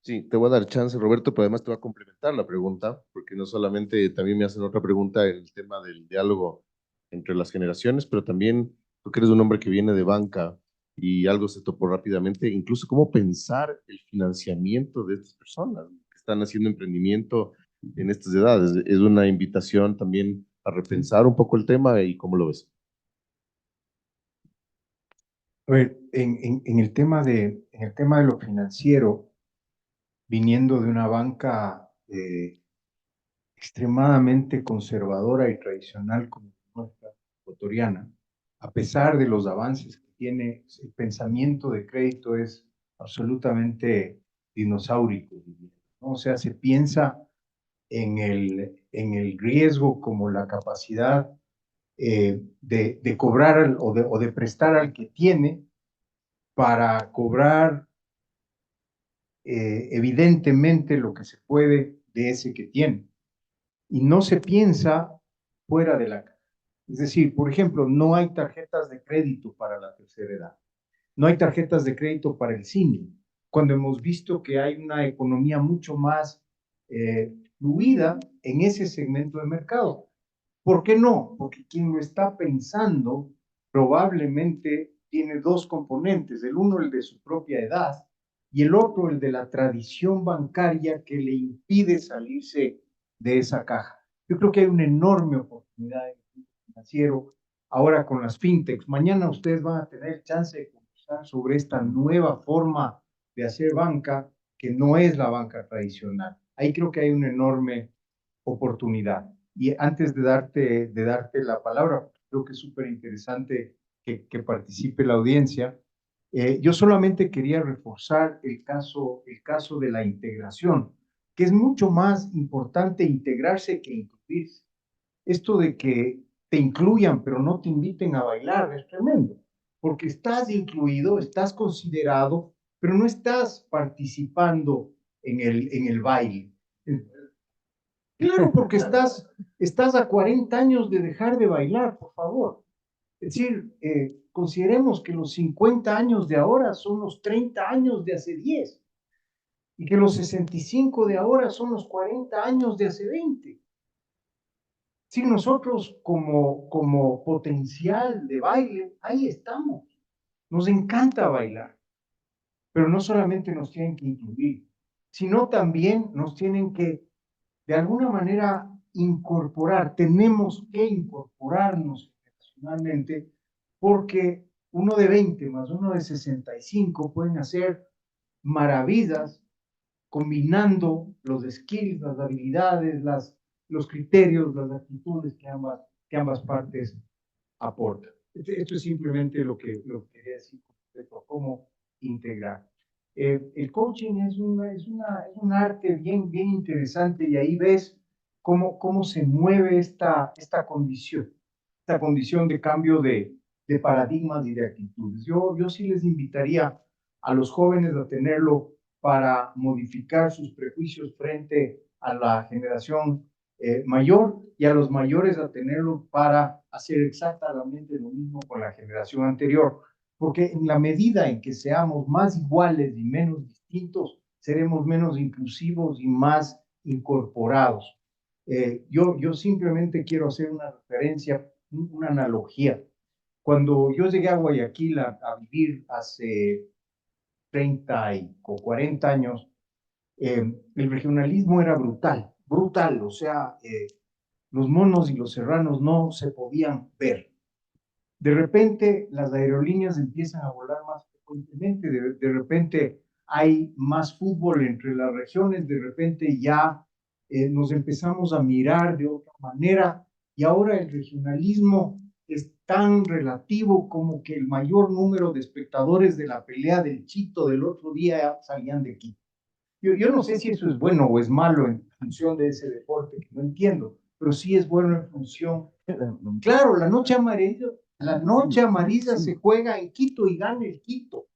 Sí, te voy a dar chance, Roberto, pero además te voy a complementar la pregunta, porque no solamente también me hacen otra pregunta en el tema del diálogo entre las generaciones, pero también tú que eres un hombre que viene de banca y algo se topó rápidamente, incluso cómo pensar el financiamiento de estas personas que están haciendo emprendimiento en estas edades. Es una invitación también a repensar un poco el tema y cómo lo ves. A ver, en el tema de lo financiero, viniendo de una banca extremadamente conservadora y tradicional como nuestra ecuatoriana, a pesar de los avances que tiene, el pensamiento de crédito es absolutamente dinosaurico, ¿no? O sea, se piensa en el riesgo como la capacidad de cobrar o de prestar al que tiene para cobrar evidentemente lo que se puede de ese que tiene. Y no se piensa fuera de la caja. Es decir, por ejemplo, no hay tarjetas de crédito para la tercera edad. No hay tarjetas de crédito para el senior, cuando hemos visto que hay una economía mucho más fluida en ese segmento de mercado. ¿Por qué no? Porque quien lo está pensando probablemente tiene dos componentes, el uno el de su propia edad y el otro el de la tradición bancaria que le impide salirse de esa caja. Yo creo que hay una enorme oportunidad en el mundo financiero ahora con las fintechs. Mañana ustedes van a tener chance de conversar sobre esta nueva forma de hacer banca que no es la banca tradicional. Ahí creo que hay una enorme oportunidad. Y antes de darte la palabra, creo que es súper interesante que participe la audiencia. Yo solamente quería reforzar el caso de la integración, que es mucho más importante integrarse que incluirse. Esto de que te incluyan pero no te inviten a bailar es tremendo, porque estás incluido, estás considerado, pero no estás participando en el baile. Claro, porque estás a 40 años de dejar de bailar, por favor. Es decir, consideremos que los 50 años de ahora son los 30 años de hace 10 y que los 65 de ahora son los 40 años de hace 20. Si nosotros como potencial de baile, ahí estamos. Nos encanta bailar, pero no solamente nos tienen que incluir, sino también nos tienen que, de alguna manera, incorporar. Tenemos que incorporarnos profesionalmente porque uno de 20 más uno de 65 pueden hacer maravillas combinando los skills, las habilidades, los criterios, las actitudes que ambas partes aportan. Esto es simplemente lo que quería decir respecto a cómo integrar. El coaching es un arte bien interesante y ahí ves cómo se mueve esta condición de cambio de paradigmas y de actitudes. Yo sí les invitaría a los jóvenes a tenerlo para modificar sus prejuicios frente a la generación mayor y a los mayores a tenerlo para hacer exactamente lo mismo con la generación anterior. Porque en la medida en que seamos más iguales y menos distintos, seremos menos inclusivos y más incorporados. Yo simplemente quiero hacer una referencia, una analogía. Cuando yo llegué a Guayaquil a vivir hace 30 o 40 años, el regionalismo era brutal, o sea, los monos y los serranos no se podían ver. De repente las aerolíneas empiezan a volar más frecuentemente, de repente hay más fútbol entre las regiones, de repente ya nos empezamos a mirar de otra manera y ahora el regionalismo es tan relativo como que el mayor número de espectadores de la pelea del Chito del otro día salían de Quito. Yo no sé si eso es bueno o es malo en función de ese deporte, que no entiendo, pero sí es bueno en función. Claro, la noche amarilla se juega en Quito y gana el Quito.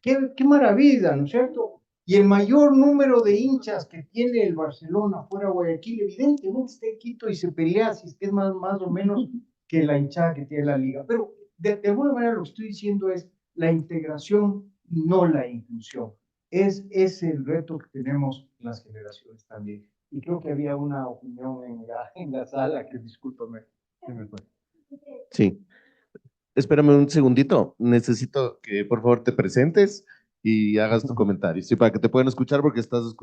Qué maravilla, ¿no es cierto? Y el mayor número de hinchas que tiene el Barcelona fuera de Guayaquil, evidentemente está en Quito y se pelea si es que es más o menos que la hinchada que tiene la liga. Pero de alguna manera lo que estoy diciendo es la integración y no la inclusión. Es el reto que tenemos las generaciones también. Y creo que había una opinión en la sala que, discúlpame, se me fue. Sí. Espérame un segundito. Necesito que por favor te presentes y hagas tu comentario. Sí, para que te puedan escuchar porque estás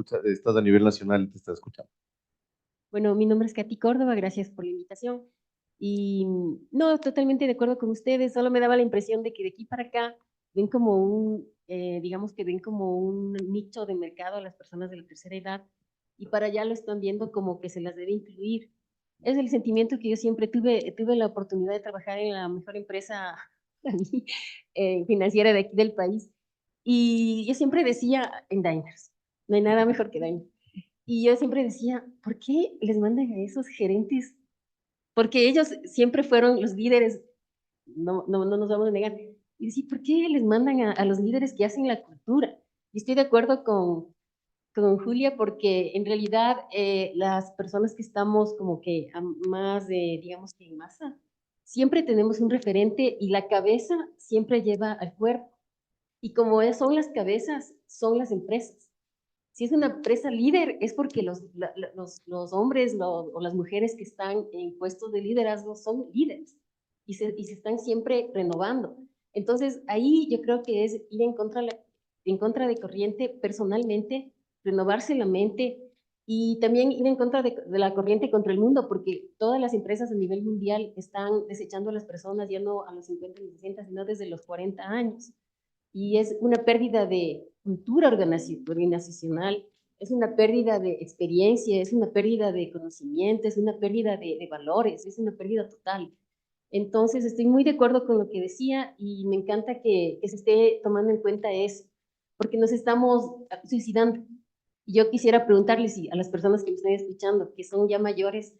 a nivel nacional y te estás escuchando. Bueno, mi nombre es Katy Córdoba, gracias por la invitación. Y no, totalmente de acuerdo con ustedes, solo me daba la impresión de que de aquí para acá ven como digamos que ven como un nicho de mercado a las personas de la tercera edad y para allá lo están viendo como que se las debe incluir. Es el sentimiento que yo siempre tuve la oportunidad de trabajar en la mejor empresa financiera de aquí del país y yo siempre decía en Diners, no hay nada mejor que Diners. Y yo siempre decía, ¿por qué les mandan a esos gerentes? Porque ellos siempre fueron los líderes, no nos vamos a negar. Y decía, ¿por qué les mandan a los líderes que hacen la cultura? Y estoy de acuerdo con Julia porque en realidad las personas que estamos como que más, digamos que en masa, siempre tenemos un referente y la cabeza siempre lleva al cuerpo. Y como son las cabezas, son las empresas. Si es una empresa líder, es porque los hombres o las mujeres que están en puestos de liderazgo son líderes y se están siempre renovando. Entonces, ahí yo creo que es ir en contra de corriente personalmente, renovarse la mente y también ir en contra de la corriente contra el mundo, porque todas las empresas a nivel mundial están desechando a las personas ya no a los 50 y 60, sino desde los 40 años. Y es una pérdida de cultura organizacional, es una pérdida de experiencia, es una pérdida de conocimiento, es una pérdida de valores, es una pérdida total. Entonces, estoy muy de acuerdo con lo que decía y me encanta que se esté tomando en cuenta eso, porque nos estamos suicidando. Y yo quisiera preguntarles a las personas que me están escuchando, que son ya mayores,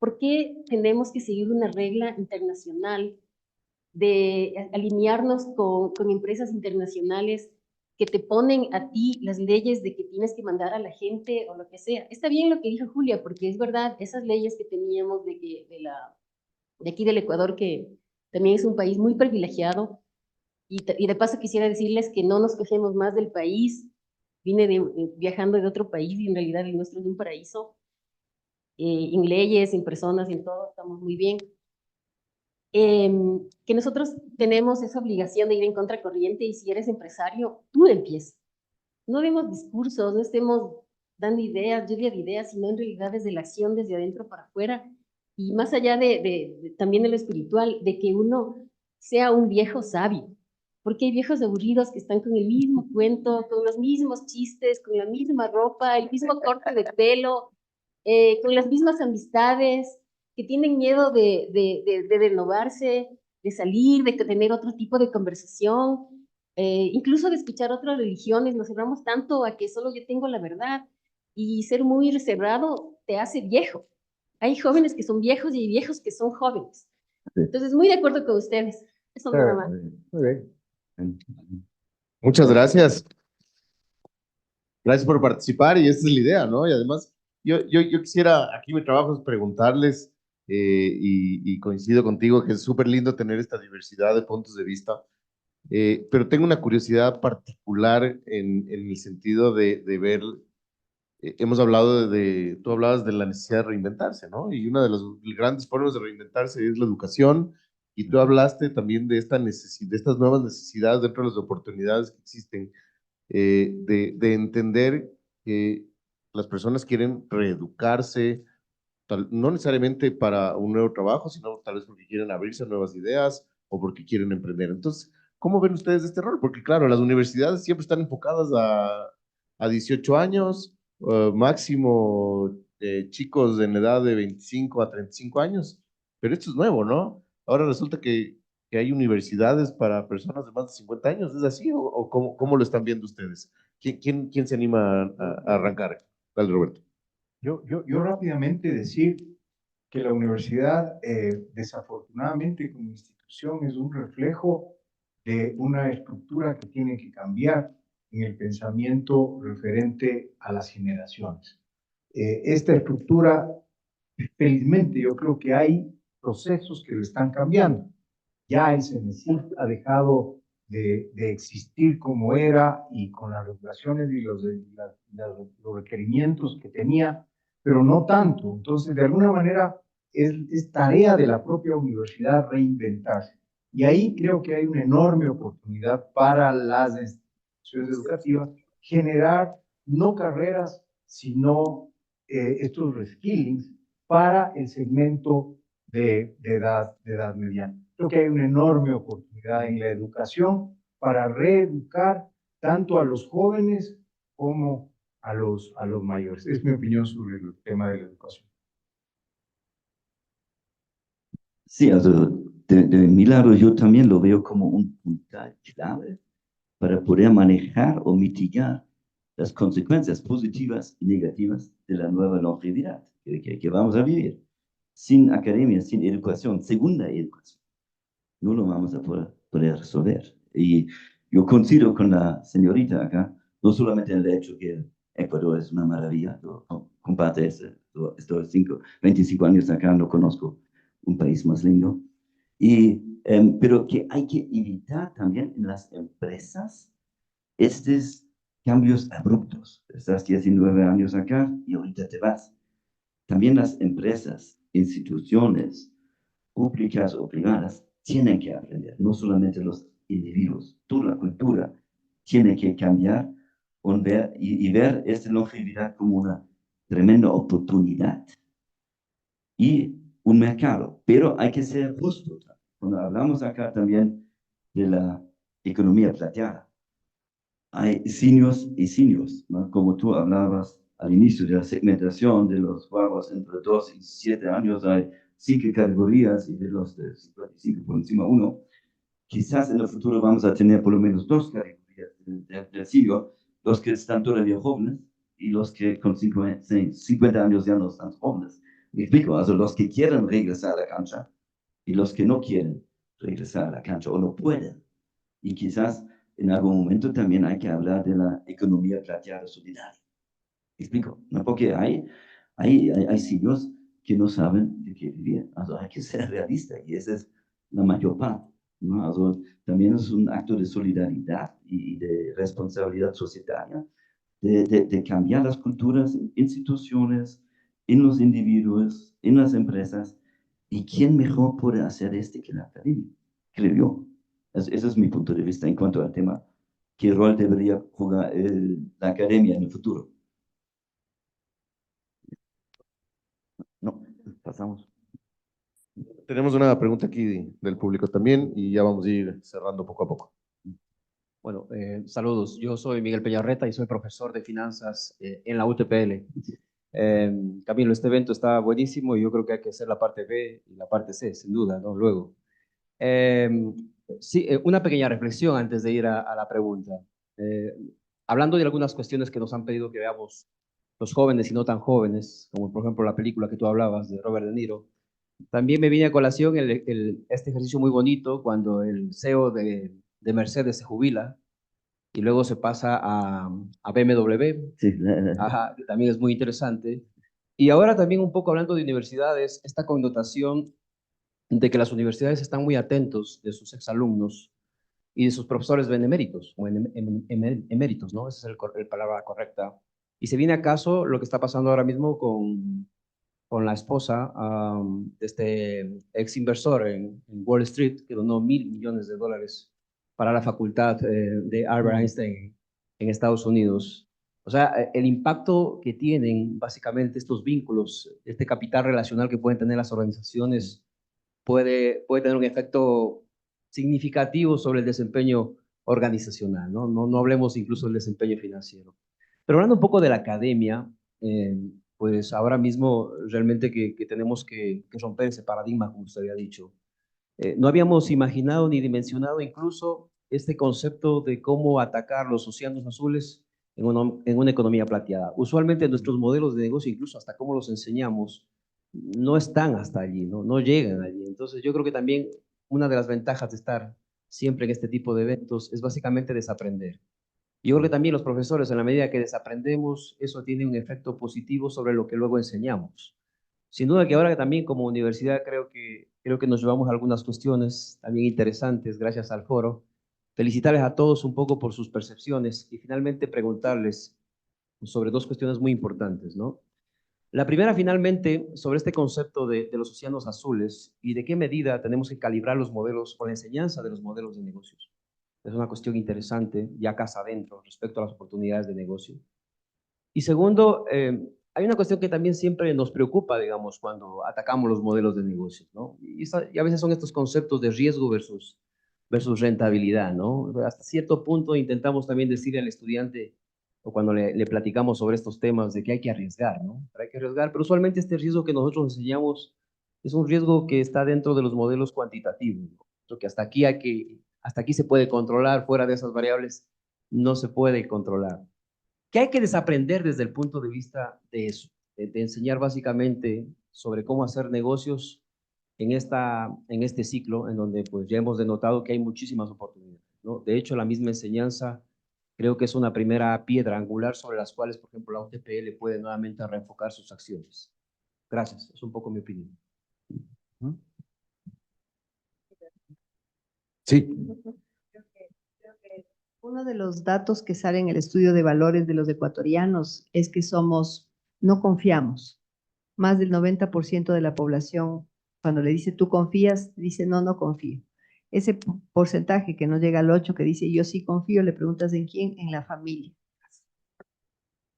¿por qué tenemos que seguir una regla internacional de alinearnos con empresas internacionales que te ponen a ti las leyes de que tienes que mandar a la gente o lo que sea? Está bien lo que dijo Julia, porque es verdad, esas leyes que teníamos de aquí del Ecuador, que también es un país muy privilegiado, y de paso quisiera decirles que no nos quejemos más del país. Vine viajando de otro país y en realidad el nuestro es un paraíso. En leyes, en personas, en todo, estamos muy bien. Que nosotros tenemos esa obligación de ir en contracorriente y si eres empresario, tú empiezas. No demos discursos, no estemos dando ideas, lluvia de ideas, sino en realidad desde la acción, desde adentro para afuera y más allá también de lo espiritual, de que uno sea un viejo sabio, porque hay viejos aburridos que están con el mismo cuento, con los mismos chistes, con la misma ropa, el mismo corte de pelo, con las mismas amistades, que tienen miedo de renovarse, de salir, de tener otro tipo de conversación, incluso de escuchar otras religiones. Nos cerramos tanto a que solo yo tengo la verdad, y ser muy reservado te hace viejo. Hay jóvenes que son viejos y hay viejos que son jóvenes. Sí. Entonces, muy de acuerdo con ustedes. Eso nada más. Muy bien. Muchas gracias. Gracias por participar y esta es la idea, ¿no? Y además, yo quisiera, aquí mi trabajo es preguntarles y coincido contigo que es súper lindo tener esta diversidad de puntos de vista, pero tengo una curiosidad particular en el sentido de ver, hemos hablado tú hablabas de la necesidad de reinventarse, ¿no? Y una de las grandes formas de reinventarse es la educación, y tú hablaste también de de estas nuevas necesidades dentro de las oportunidades que existen, de entender que las personas quieren reeducarse, no necesariamente para un nuevo trabajo, sino tal vez porque quieren abrirse a nuevas ideas o porque quieren emprender. Entonces, ¿cómo ven ustedes este rol? Porque claro, las universidades siempre están enfocadas a 18 años, máximo chicos en edad de 25 a 35 años, pero esto es nuevo, ¿no? Ahora resulta que hay universidades para personas de más de 50 años, ¿es así? ¿O cómo lo están viendo ustedes? ¿Quién se anima a arrancar? Dale, Roberto. Yo rápidamente decir que la universidad, desafortunadamente como institución, es un reflejo de una estructura que tiene que cambiar en el pensamiento referente a las generaciones. Esta estructura, felizmente, yo creo que hay procesos que lo están cambiando. Ya el CENESID ha dejado de existir como era y con las regulaciones y los requerimientos que tenía, pero no tanto. Entonces, de alguna manera, es tarea de la propia universidad reinventarse. Y ahí creo que hay una enorme oportunidad para las instituciones educativas generar no carreras, sino estos reskillings para el segmento de edad mediana. Creo que hay una enorme oportunidad en la educación para reeducar tanto a los jóvenes como a los mayores. Es mi opinión sobre el tema de la educación. Sí, de mi lado yo también lo veo como un punto clave para poder manejar o mitigar las consecuencias positivas y negativas de la nueva longevidad que vamos a vivir. Sin academia, sin educación, segunda educación, no lo vamos a poder resolver. Y yo coincido con la señorita acá, no solamente en el hecho que Ecuador es una maravilla, comparte estos 25 años acá, no conozco un país más lindo, pero que hay que evitar también en las empresas estos cambios abruptos. Estás 19 años acá y ahorita te vas. También las empresas, instituciones públicas o privadas tienen que aprender, no solamente los individuos, toda la cultura tiene que cambiar y ver esta longevidad como una tremenda oportunidad y un mercado, pero hay que ser justo. Cuando hablamos acá también de la economía plateada, hay seniors y seniors, ¿no? Como tú hablabas al inicio de la segmentación de los guaguas entre 2 y 7 años, hay 5 categorías y de los de 55 por encima uno. Quizás en el futuro vamos a tener por lo menos 2 categorías de senior, los que están todavía jóvenes y los que con 50 años ya no están jóvenes. Me explico, also los que quieren regresar a la cancha y los que no quieren regresar a la cancha o no pueden. Y quizás en algún momento también hay que hablar de la economía plateada solidaria. ¿Me explico? ¿No? Porque hay sitios que no saben de qué vivir. Also hay que ser realista y esa es la mayor parte, ¿no? Also también es un acto de solidaridad y de responsabilidad societaria de cambiar las culturas en instituciones, en los individuos, en las empresas. ¿Y quién mejor puede hacer que la academia? Creo yo. Ese es mi punto de vista en cuanto al tema. ¿Qué rol debería jugar la academia en el futuro? No, pasamos. Tenemos una pregunta aquí del público también y ya vamos a ir cerrando poco a poco. Bueno, saludos. Yo soy Miguel Peñarreta y soy profesor de finanzas en la UTPL. Camilo, este evento está buenísimo y yo creo que hay que hacer la parte B y la parte C, sin duda, ¿no? Luego. Sí, una pequeña reflexión antes de ir a la pregunta. Eh, Hablando de algunas cuestiones que nos han pedido que veamos los jóvenes y no tan jóvenes, como por ejemplo la película que tú hablabas de Robert De Niro, también me viene a colación este ejercicio muy bonito cuando el CEO de Mercedes se jubila y luego se pasa a BMW, Sí, ajá, que también es muy interesante. Y ahora también un poco hablando de universidades, esta connotación de que las universidades están muy atentos de sus exalumnos y de sus profesores beneméritos o eméritos, ¿no? Esa es el palabra correcta. Y se viene acaso lo que está pasando ahora mismo con la esposa de este ex inversor en Wall Street, que donó $1.000 millones para la facultad de Albert Einstein en Estados Unidos. O sea, el impacto que tienen básicamente estos vínculos, este capital relacional que pueden tener las organizaciones, puede tener un efecto significativo sobre el desempeño organizacional, ¿no? No hablemos incluso del desempeño financiero. Pero hablando un poco de la academia, pues ahora mismo realmente que tenemos que romper ese paradigma, como usted había dicho. No habíamos imaginado ni dimensionado incluso este concepto de cómo atacar los océanos azules en una economía plateada. Usualmente nuestros modelos de negocio, incluso hasta cómo los enseñamos, no están hasta allí, no llegan allí. Entonces yo creo que también una de las ventajas de estar siempre en este tipo de eventos es básicamente desaprender. Yo creo que también los profesores, en la medida que desaprendemos, eso tiene un efecto positivo sobre lo que luego enseñamos. Sin duda que ahora también como universidad creo que nos llevamos algunas cuestiones también interesantes gracias al foro. Felicitarles a todos un poco por sus percepciones y finalmente preguntarles sobre dos cuestiones muy importantes, ¿no? La primera, finalmente, sobre este concepto de los océanos azules y de qué medida tenemos que calibrar los modelos o la enseñanza de los modelos de negocios. Es una cuestión interesante, ya casa adentro, respecto a las oportunidades de negocio. Y segundo, hay una cuestión que también siempre nos preocupa, digamos, cuando atacamos los modelos de negocios, ¿no? Y a veces son estos conceptos de riesgo versus rentabilidad, ¿no? Hasta cierto punto intentamos también decirle al estudiante, o cuando le platicamos sobre estos temas, de que hay que arriesgar, ¿no? Pero hay que arriesgar, pero usualmente este riesgo que nosotros enseñamos es un riesgo que está dentro de los modelos cuantitativos, ¿no? Creo que hasta aquí se puede controlar, fuera de esas variables no se puede controlar. ¿Qué hay que desaprender desde el punto de vista de eso? De enseñar básicamente sobre cómo hacer negocios en este ciclo, en donde pues ya hemos denotado que hay muchísimas oportunidades, ¿no? De hecho, la misma enseñanza creo que es una primera piedra angular sobre las cuales, por ejemplo, la UTPL puede nuevamente reenfocar sus acciones. Gracias, es un poco mi opinión. Sí. Creo que uno de los datos que sale en el estudio de valores de los ecuatorianos es que no confiamos. Más del 90% de la población, cuando le dice tú confías, dice no confío. Ese porcentaje que no llega al 8, que dice yo sí confío, le preguntas en quién, en la familia.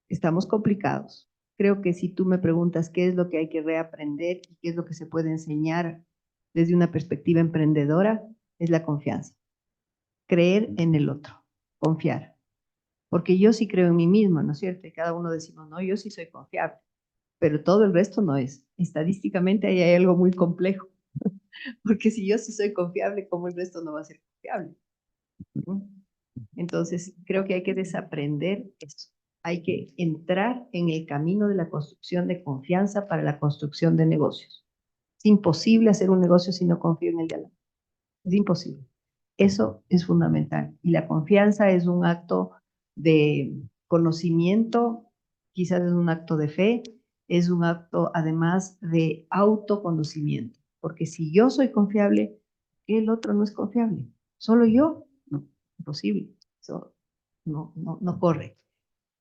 Estamos complicados. Creo que si tú me preguntas qué es lo que hay que reaprender y qué es lo que se puede enseñar desde una perspectiva emprendedora, es la confianza. Creer en el otro, confiar. Porque yo sí creo en mí mismo, ¿no es cierto? Y cada uno decimos, no, yo sí soy confiable, pero todo el resto no es. Estadísticamente ahí hay algo muy complejo, porque si yo sí soy confiable, ¿cómo el resto no va a ser confiable? Entonces, creo que hay que desaprender esto. Hay que entrar en el camino de la construcción de confianza para la construcción de negocios. Es imposible hacer un negocio si no confío en el de al lado. Es imposible. Eso es fundamental. Y la confianza es un acto de conocimiento, quizás es un acto de fe, es un acto además de autoconocimiento. Porque si yo soy confiable, el otro no es confiable. ¿Solo yo? No, imposible. Eso no corre.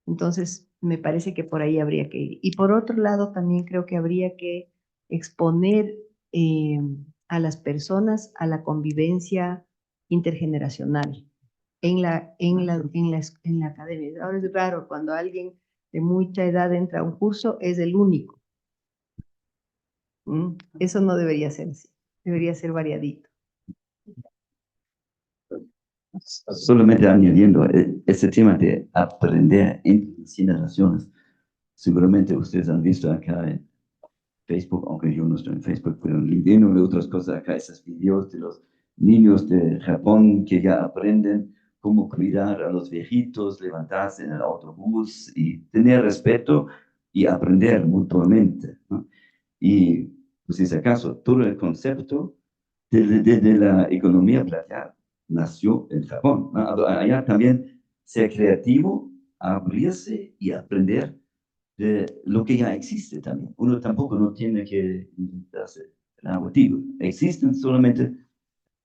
Entonces, me parece que por ahí habría que ir. Y por otro lado, también creo que habría que exponer a las personas a la convivencia intergeneracional en la academia. Ahora es raro cuando alguien de mucha edad entra a un curso, es el único. Eso no debería ser así, debería ser variadito. Solamente añadiendo ese tema de aprender entre generaciones. Seguramente ustedes han visto acá en Facebook, aunque yo no estoy en Facebook, pero en LinkedIn o otras cosas acá, esos videos de los niños de Japón que ya aprenden cómo cuidar a los viejitos, levantarse en el autobús y tener respeto y aprender mutuamente, ¿no? Y, pues, si es acaso, todo el concepto de la economía plateada nació en Japón, ¿no? Allá también ser creativo, abrirse y aprender de lo que ya existe también. Uno tampoco no tiene que inventarse el agua tibia. Existen solamente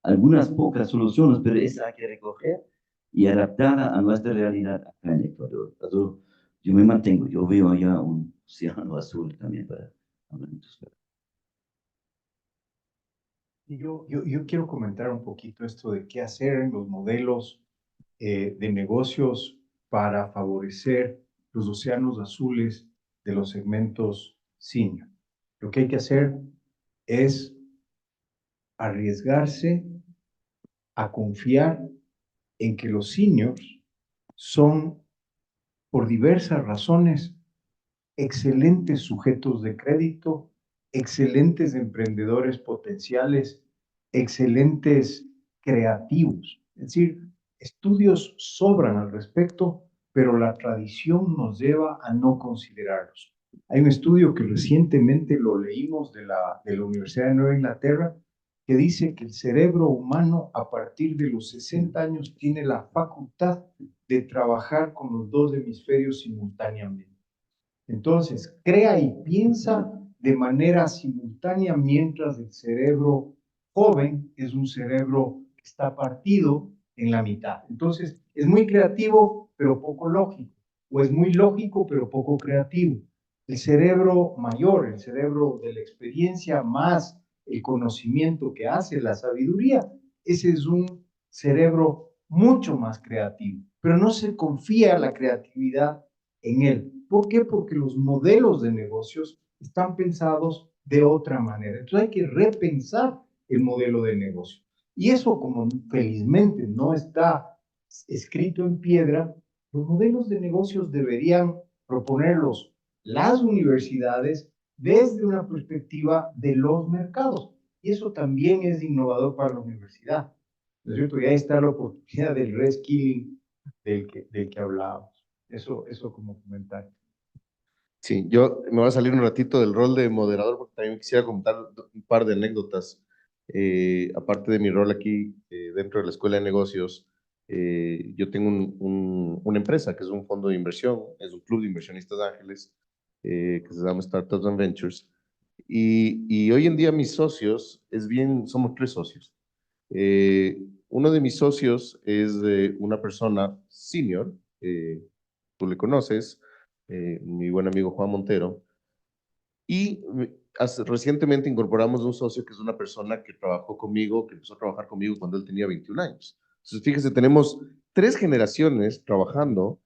algunas pocas soluciones, pero esa hay que recoger y adaptarla a nuestra realidad acá en Ecuador. Entonces, yo me mantengo, yo veo allá un océano azul también para hablar de tus cosas. Y yo quiero comentar un poquito esto de qué hacer en los modelos de negocios para favorecer los océanos azules de los segmentos senior. Lo que hay que hacer es arriesgarse a confiar en que los seniors son, por diversas razones, excelentes sujetos de crédito, excelentes emprendedores potenciales, excelentes creativos. Es decir, estudios sobran al respecto, pero la tradición nos lleva a no considerarlos. Hay un estudio que recientemente lo leímos de la Universidad de Nueva Inglaterra que dice que el cerebro humano a partir de los 60 años tiene la facultad de trabajar con los dos hemisferios simultáneamente. Entonces, crea y piensa de manera simultánea mientras el cerebro joven es un cerebro que está partido en la mitad. Entonces, es muy creativo, pero poco lógico, o es muy lógico, pero poco creativo. El cerebro mayor, el cerebro de la experiencia más el conocimiento que hace la sabiduría, ese es un cerebro mucho más creativo, pero no se confía la creatividad en él. ¿Por qué? Porque los modelos de negocios están pensados de otra manera. Entonces hay que repensar el modelo de negocio. Y eso, como felizmente no está escrito en piedra, los modelos de negocios deberían proponerlos las universidades desde una perspectiva de los mercados. Y eso también es innovador para la universidad. ¿No es cierto? Y ahí está la oportunidad del reskilling del que hablábamos. Eso como comentario. Sí, yo me voy a salir un ratito del rol de moderador porque también quisiera contar un par de anécdotas. Aparte de mi rol aquí dentro de la Escuela de Negocios, yo tengo una empresa que es un fondo de inversión, es un club de inversionistas ángeles que se llama Startups and Ventures. Y hoy en día mis socios, somos 3 socios. Uno de mis socios es una persona senior, tú le conoces, mi buen amigo Juan Montero, y recientemente incorporamos un socio que es una persona que trabajó conmigo, que empezó a trabajar conmigo cuando él tenía 21 años. Entonces, fíjese, tenemos 3 generaciones trabajando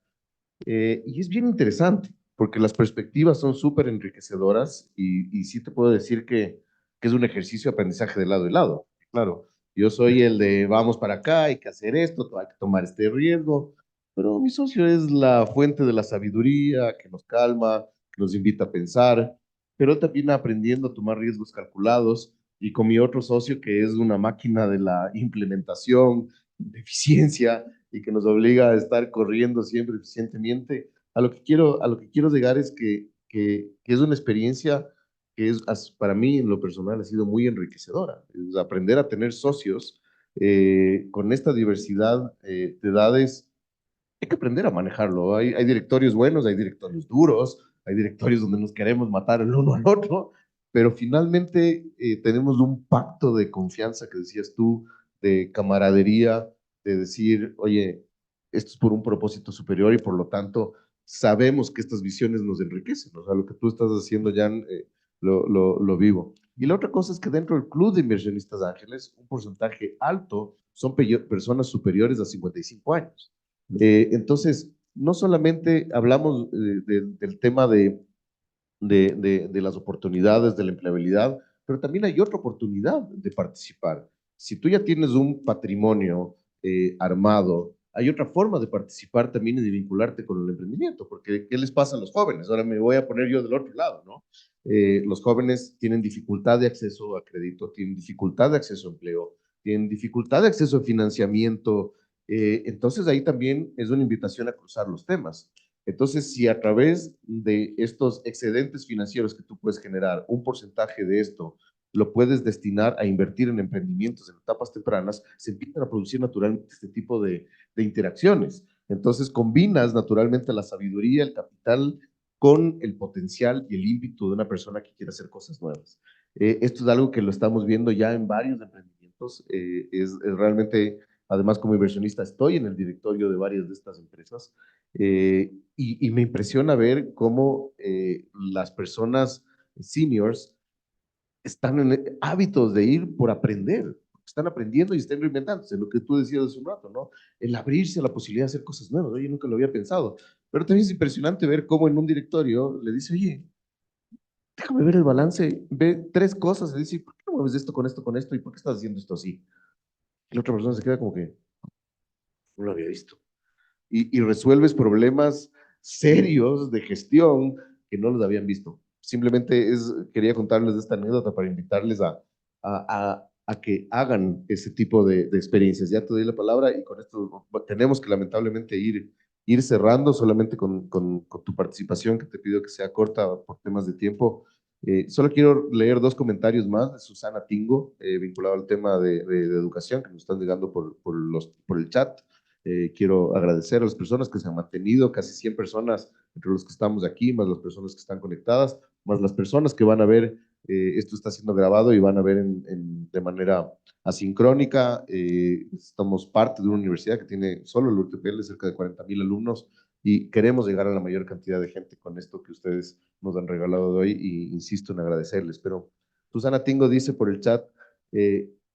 y es bien interesante porque las perspectivas son súper enriquecedoras y sí te puedo decir que es un ejercicio de aprendizaje de lado y lado. Claro, yo soy el de vamos para acá, hay que hacer esto, hay que tomar este riesgo, pero mi socio es la fuente de la sabiduría que nos calma, que nos invita a pensar, pero él también aprendiendo a tomar riesgos calculados y con mi otro socio que es una máquina de la implementación, de eficiencia y que nos obliga a estar corriendo siempre eficientemente. A lo que quiero llegar es que es una experiencia que para mí en lo personal ha sido muy enriquecedora. Es aprender a tener socios con esta diversidad de edades. Hay que aprender a manejarlo. Hay directorios buenos, hay directorios duros, hay directorios donde nos queremos matar el uno al otro, pero finalmente tenemos un pacto de confianza que decías tú, de camaradería, de decir, oye, esto es por un propósito superior y por lo tanto sabemos que estas visiones nos enriquecen. O sea, lo que tú estás haciendo, Jan, lo vivo. Y la otra cosa es que dentro del Club de Inversionistas Ángeles, un porcentaje alto son personas superiores a 55 años. Entonces, no solamente hablamos del tema de las oportunidades, de la empleabilidad, pero también hay otra oportunidad de participar. Si tú ya tienes un patrimonio armado, hay otra forma de participar también y de vincularte con el emprendimiento, porque ¿qué les pasa a los jóvenes? Ahora me voy a poner yo del otro lado, ¿no? Los jóvenes tienen dificultad de acceso a crédito, tienen dificultad de acceso a empleo, tienen dificultad de acceso a financiamiento, entonces ahí también es una invitación a cruzar los temas. Entonces, si a través de estos excedentes financieros que tú puedes generar, un porcentaje de esto lo puedes destinar a invertir en emprendimientos en etapas tempranas, se empiezan a producir naturalmente este tipo de interacciones. Entonces, combinas naturalmente la sabiduría, el capital, con el potencial y el ímpetu de una persona que quiere hacer cosas nuevas. Esto es algo que lo estamos viendo ya en varios emprendimientos. Es realmente, además como inversionista, estoy en el directorio de varias de estas empresas y me impresiona ver cómo las personas seniors están en hábitos de ir por aprender, están aprendiendo y están reinventándose, lo que tú decías hace un rato, ¿no? El abrirse a la posibilidad de hacer cosas nuevas, oye, nunca lo había pensado, pero también es impresionante ver cómo en un directorio le dice, oye, déjame ver el balance, ve tres cosas, y dice, ¿por qué no mueves esto con esto y por qué estás haciendo esto así? Y la otra persona se queda como que, no lo había visto. Y resuelves problemas serios de gestión que no los habían visto. Simplemente quería contarles esta anécdota para invitarles a que hagan ese tipo de experiencias. Ya te doy la palabra y con esto tenemos que lamentablemente ir cerrando solamente con tu participación, que te pido que sea corta por temas de tiempo. Solo quiero leer dos comentarios más de Susana Tingo, vinculado al tema de educación, que nos están llegando por el chat. Quiero agradecer a las personas que se han mantenido, casi 100 personas entre los que estamos aquí, más las personas que están conectadas, más las personas que van a ver, esto está siendo grabado y van a ver de manera asincrónica. Estamos parte de una universidad que tiene solo el UTPL cerca de 40,000 alumnos y queremos llegar a la mayor cantidad de gente con esto que ustedes nos han regalado de hoy y insisto en agradecerles. Pero Susana Tingo dice por el chat,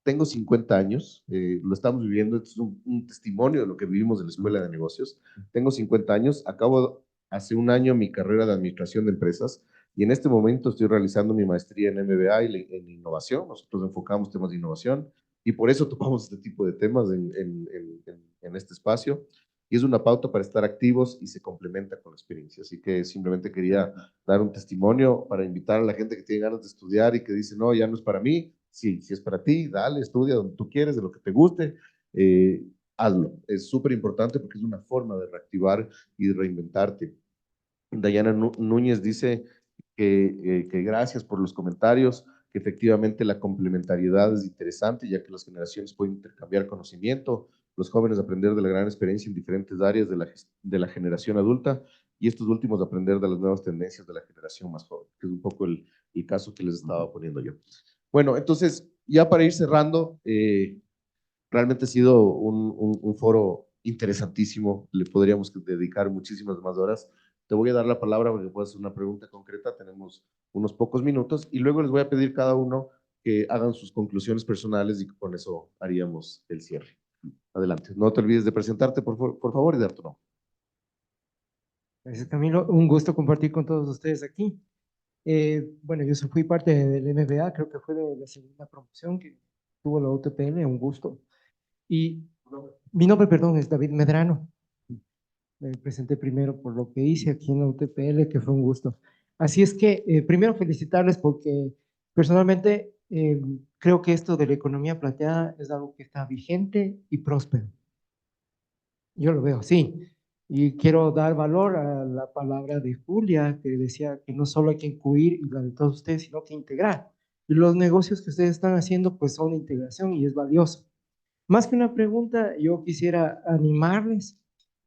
tengo 50 años, lo estamos viviendo, esto es un testimonio de lo que vivimos en la Escuela de Negocios. Tengo 50 años, acabo hace un año mi carrera de Administración de Empresas y en este momento estoy realizando mi maestría en MBA y en innovación. Nosotros enfocamos temas de innovación y por eso tomamos este tipo de temas en este espacio. Y es una pauta para estar activos y se complementa con la experiencia. Así que simplemente quería dar un testimonio para invitar a la gente que tiene ganas de estudiar y que dice, no, ya no es para mí. Sí, si es para ti, dale, estudia donde tú quieres, de lo que te guste, hazlo. Es súper importante porque es una forma de reactivar y de reinventarte. Dayana Núñez dice que gracias por los comentarios, que efectivamente la complementariedad es interesante, ya que las generaciones pueden intercambiar conocimiento, los jóvenes aprender de la gran experiencia en diferentes áreas de la generación adulta, y estos últimos aprender de las nuevas tendencias de la generación más joven, que es un poco el caso que les estaba poniendo yo. Bueno, entonces, ya para ir cerrando, realmente ha sido un foro interesantísimo, le podríamos dedicar muchísimas más horas. Te voy a dar la palabra para que puedas hacer una pregunta concreta, tenemos unos pocos minutos, y luego les voy a pedir cada uno que hagan sus conclusiones personales y con eso haríamos el cierre. Adelante, no te olvides de presentarte, por favor, y dar tu nombre. Gracias, Camilo. Un gusto compartir con todos ustedes aquí. Bueno, yo fui parte del MBA, creo que fue de la segunda promoción que tuvo la UTPL, un gusto. Y mi nombre, perdón, es David Medrano. Me presenté primero por lo que hice aquí en la UTPL, que fue un gusto. Así es que, primero felicitarles porque personalmente creo que esto de la economía planteada es algo que está vigente y próspero. Yo lo veo así. Y quiero dar valor a la palabra de Julia, que decía que no solo hay que incluir, y la de todos ustedes, sino que integrar. Y los negocios que ustedes están haciendo, pues son integración y es valioso. Más que una pregunta, yo quisiera animarles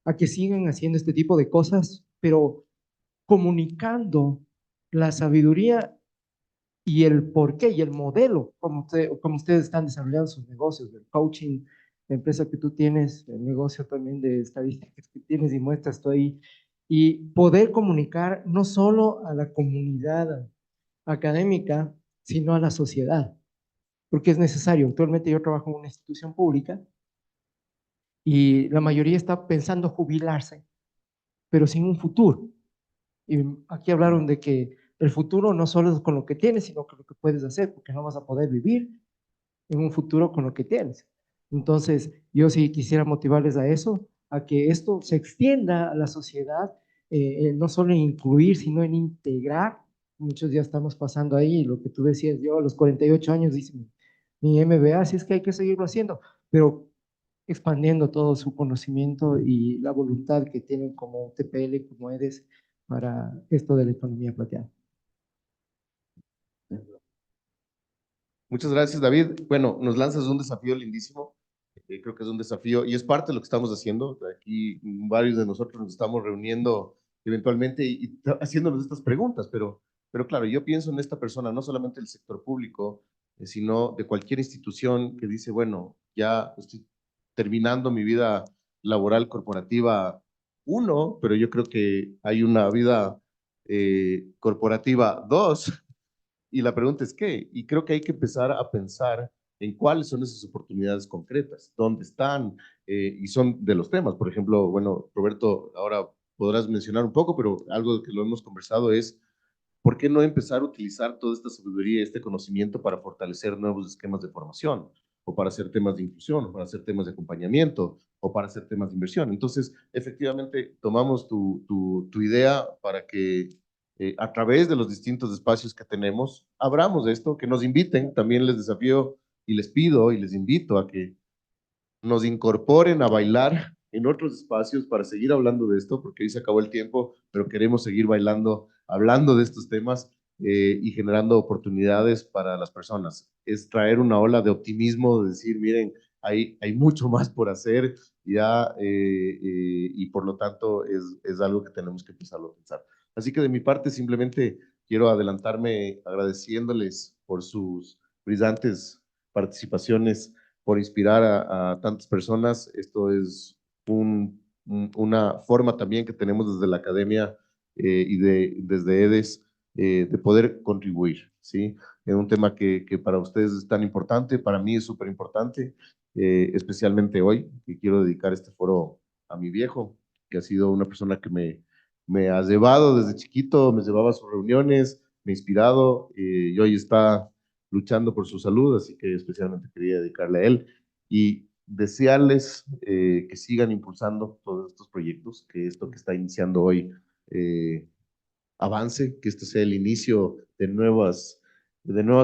a que sigan haciendo este tipo de cosas, pero comunicando la sabiduría y el porqué y el modelo, como ustedes están desarrollando sus negocios, del coaching, la empresa que tú tienes, el negocio también de estadísticas que tienes y muestras tú ahí, y poder comunicar no solo a la comunidad académica, sino a la sociedad, porque es necesario. Actualmente yo trabajo en una institución pública y la mayoría está pensando jubilarse, pero sin un futuro. Y aquí hablaron de que el futuro no solo es con lo que tienes, sino con lo que puedes hacer, porque no vas a poder vivir en un futuro con lo que tienes. Entonces, yo sí quisiera motivarles a eso, a que esto se extienda a la sociedad, no solo en incluir, sino en integrar. Muchos ya estamos pasando ahí, lo que tú decías, yo a los 48 años hice mi MBA, así es que hay que seguirlo haciendo, pero expandiendo todo su conocimiento y la voluntad que tienen como TPL, como EDES, para esto de la economía plateada. Muchas gracias, David. Bueno, nos lanzas un desafío lindísimo. Creo que es un desafío y es parte de lo que estamos haciendo. Aquí varios de nosotros nos estamos reuniendo eventualmente y haciéndonos estas preguntas, pero claro, yo pienso en esta persona, no solamente del sector público, sino de cualquier institución que dice, bueno, ya estoy terminando mi vida laboral corporativa uno, pero yo creo que hay una vida corporativa dos. Y la pregunta es ¿qué? Y creo que hay que empezar a pensar en cuáles son esas oportunidades concretas, dónde están, y son de los temas. Por ejemplo, bueno, Roberto, ahora podrás mencionar un poco, pero algo que lo hemos conversado es, ¿por qué no empezar a utilizar toda esta sabiduría y este conocimiento para fortalecer nuevos esquemas de formación? O para hacer temas de inclusión, o para hacer temas de acompañamiento, o para hacer temas de inversión. Entonces, efectivamente, tomamos tu idea para que a través de los distintos espacios que tenemos, abramos esto, que nos inviten, también les desafío y les pido y les invito a que nos incorporen a bailar en otros espacios para seguir hablando de esto, porque hoy se acabó el tiempo, pero queremos seguir bailando, hablando de estos temas y generando oportunidades para las personas. Es traer una ola de optimismo, de decir, miren, hay mucho más por hacer ya y por lo tanto es algo que tenemos que empezar a pensar. Así que de mi parte simplemente quiero adelantarme agradeciéndoles por sus brillantes participaciones, por inspirar a tantas personas. Esto es una forma también que tenemos desde la academia y desde EDES de poder contribuir, ¿sí? En un tema que para ustedes es tan importante, para mí es súper importante, especialmente hoy, que quiero dedicar este foro a mi viejo, que ha sido una persona que me ha llevado desde chiquito, me llevaba a sus reuniones, me ha inspirado y hoy está luchando por su salud, así que especialmente quería dedicarle a él y desearles que sigan impulsando todos estos proyectos, que esto que está iniciando hoy avance, que este sea el inicio de nuevas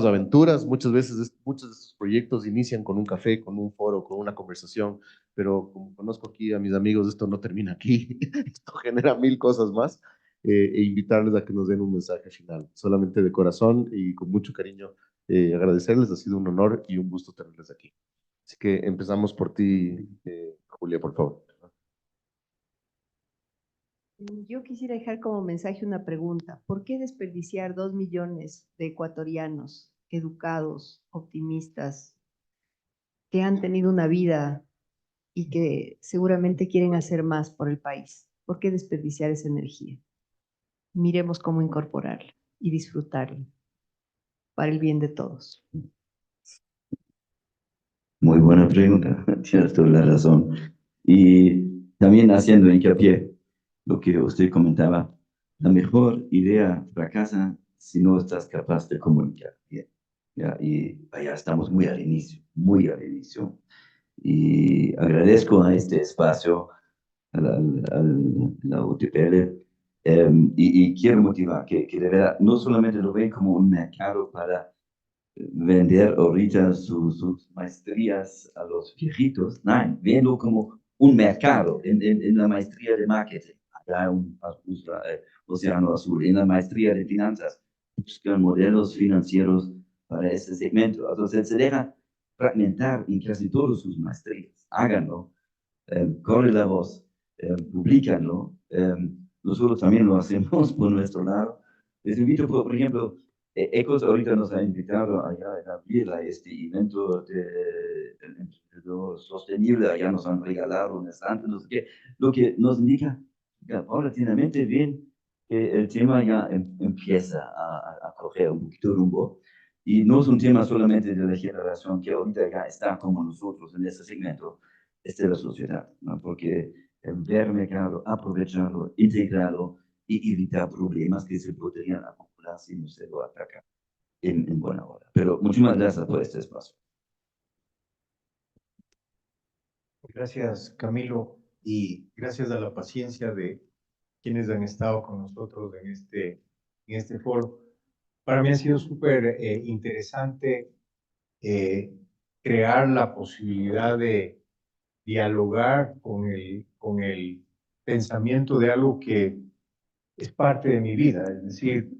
aventuras. Muchas veces muchos de estos proyectos inician con un café, con un foro, con una conversación, pero como conozco aquí a mis amigos, esto no termina aquí, esto genera mil cosas más, e invitarles a que nos den un mensaje final, solamente de corazón y con mucho cariño, agradecerles, ha sido un honor y un gusto tenerles aquí. Así que empezamos por ti, Julia, por favor. Yo quisiera dejar como mensaje una pregunta. ¿Por qué desperdiciar 2 millones de ecuatorianos educados, optimistas, que han tenido una vida y que seguramente quieren hacer más por el país? ¿Por qué desperdiciar esa energía? Miremos cómo incorporarla y disfrutarla para el bien de todos. Muy buena pregunta, tienes toda la razón. Y también haciendo hincapié lo que usted comentaba, la mejor idea fracasa si no estás capaz de comunicar bien. ¿Ya? Y allá estamos muy al inicio, muy al inicio. Y agradezco a este espacio, a la UTPL, y quiero motivar que de verdad no solamente lo ven como un mercado para vender ahorita sus maestrías a los viejitos, no, viendo como un mercado en la maestría de marketing, allá un océano azul, en la maestría de finanzas, buscan modelos financieros para ese segmento. Entonces se deja fragmentar en casi todas sus maestrías, háganlo, corre la voz, publícanlo, nosotros también lo hacemos por nuestro lado. Les invito, por ejemplo, ECOS ahorita nos ha invitado allá en abril a este evento de lo sostenible, allá nos han regalado un estante, no sé qué, lo que nos indica paulatinamente bien que el tema ya empieza a coger un poquito rumbo, y no es un tema solamente de la generación que ahorita ya está como nosotros en ese segmento, es de la sociedad, ¿no? Porque ver mercado, aprovecharlo, integrarlo y evitar problemas que se podrían acumular si no se lo ataca en buena hora. Pero muchísimas gracias por este espacio. Gracias, Camilo, y gracias a la paciencia de quienes han estado con nosotros en este foro. Para mí ha sido súper interesante crear la posibilidad de dialogar con el pensamiento de algo que es parte de mi vida. Es decir,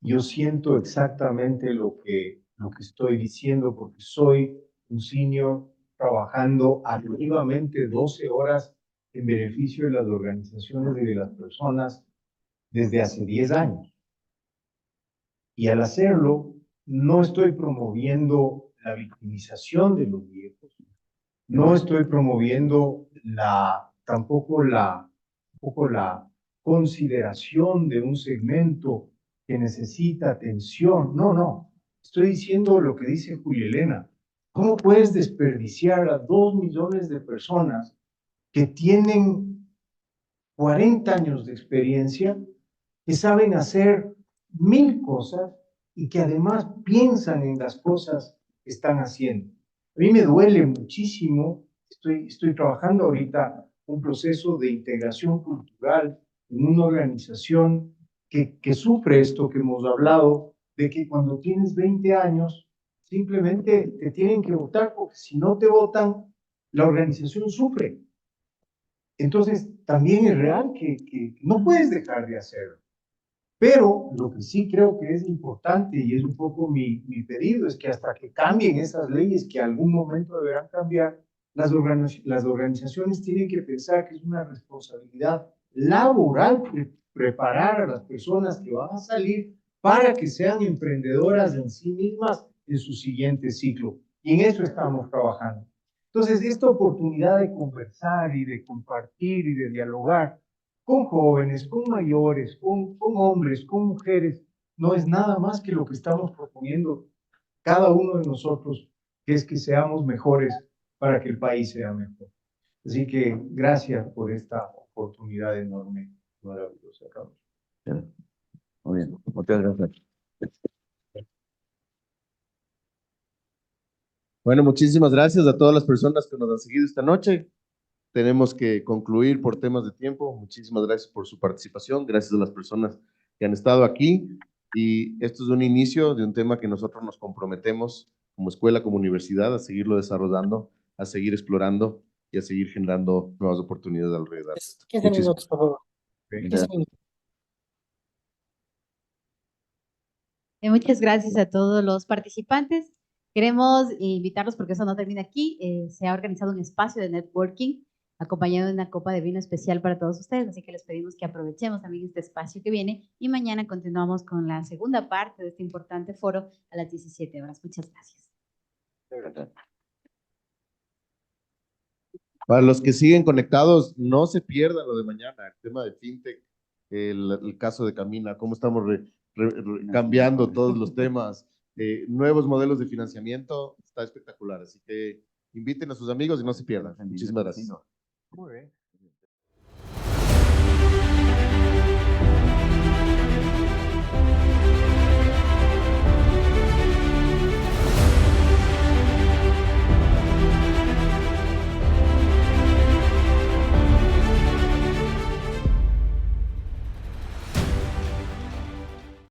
yo siento exactamente lo que estoy diciendo porque soy un senior trabajando activamente 12 horas en beneficio de las organizaciones y de las personas desde hace 10 años. Y al hacerlo, no estoy promoviendo la victimización de los viejos, no estoy promoviendo tampoco la consideración de un segmento que necesita atención. No, no. Estoy diciendo lo que dice Julia Elena. ¿Cómo puedes desperdiciar a 2 millones de personas que tienen 40 años de experiencia, que saben hacer 1000 cosas y que además piensan en las cosas que están haciendo? A mí me duele muchísimo. Estoy trabajando ahorita un proceso de integración cultural en una organización que sufre esto que hemos hablado, de que cuando tienes 20 años, simplemente te tienen que votar, porque si no te votan, la organización sufre. Entonces, también es real que no puedes dejar de hacerlo. Pero lo que sí creo que es importante, y es un poco mi pedido, es que hasta que cambien esas leyes, que algún momento deberán cambiar, las organizaciones tienen que pensar que es una responsabilidad laboral preparar a las personas que van a salir para que sean emprendedoras en sí mismas en su siguiente ciclo. Y en eso estamos trabajando. Entonces, esta oportunidad de conversar y de compartir y de dialogar con jóvenes, con mayores, con hombres, con mujeres, no es nada más que lo que estamos proponiendo cada uno de nosotros, que es que seamos mejores para que el país sea mejor. Así que gracias por esta oportunidad enorme, maravillosa, Carlos. Muy bien, muchas gracias. Bueno, muchísimas gracias a todas las personas que nos han seguido esta noche. Tenemos que concluir por temas de tiempo. Muchísimas gracias por su participación. Gracias a las personas que han estado aquí. Y esto es un inicio de un tema que nosotros nos comprometemos como escuela, como universidad, a seguirlo desarrollando, a seguir explorando y a seguir generando nuevas oportunidades alrededor. 15 minutos, por favor. 15 minutos. Muchas gracias a todos los participantes. Queremos invitarlos, porque eso no termina aquí, se ha organizado un espacio de networking acompañado de una copa de vino especial para todos ustedes, así que les pedimos que aprovechemos también este espacio que viene y mañana continuamos con la segunda parte de este importante foro a las 17 horas. Muchas gracias. Para los que siguen conectados, no se pierdan lo de mañana, el tema de FinTech, el caso de Camina, cómo estamos cambiando todos los temas, nuevos modelos de financiamiento, está espectacular. Así que inviten a sus amigos y no se pierdan. Muchísimas gracias. Muy bien.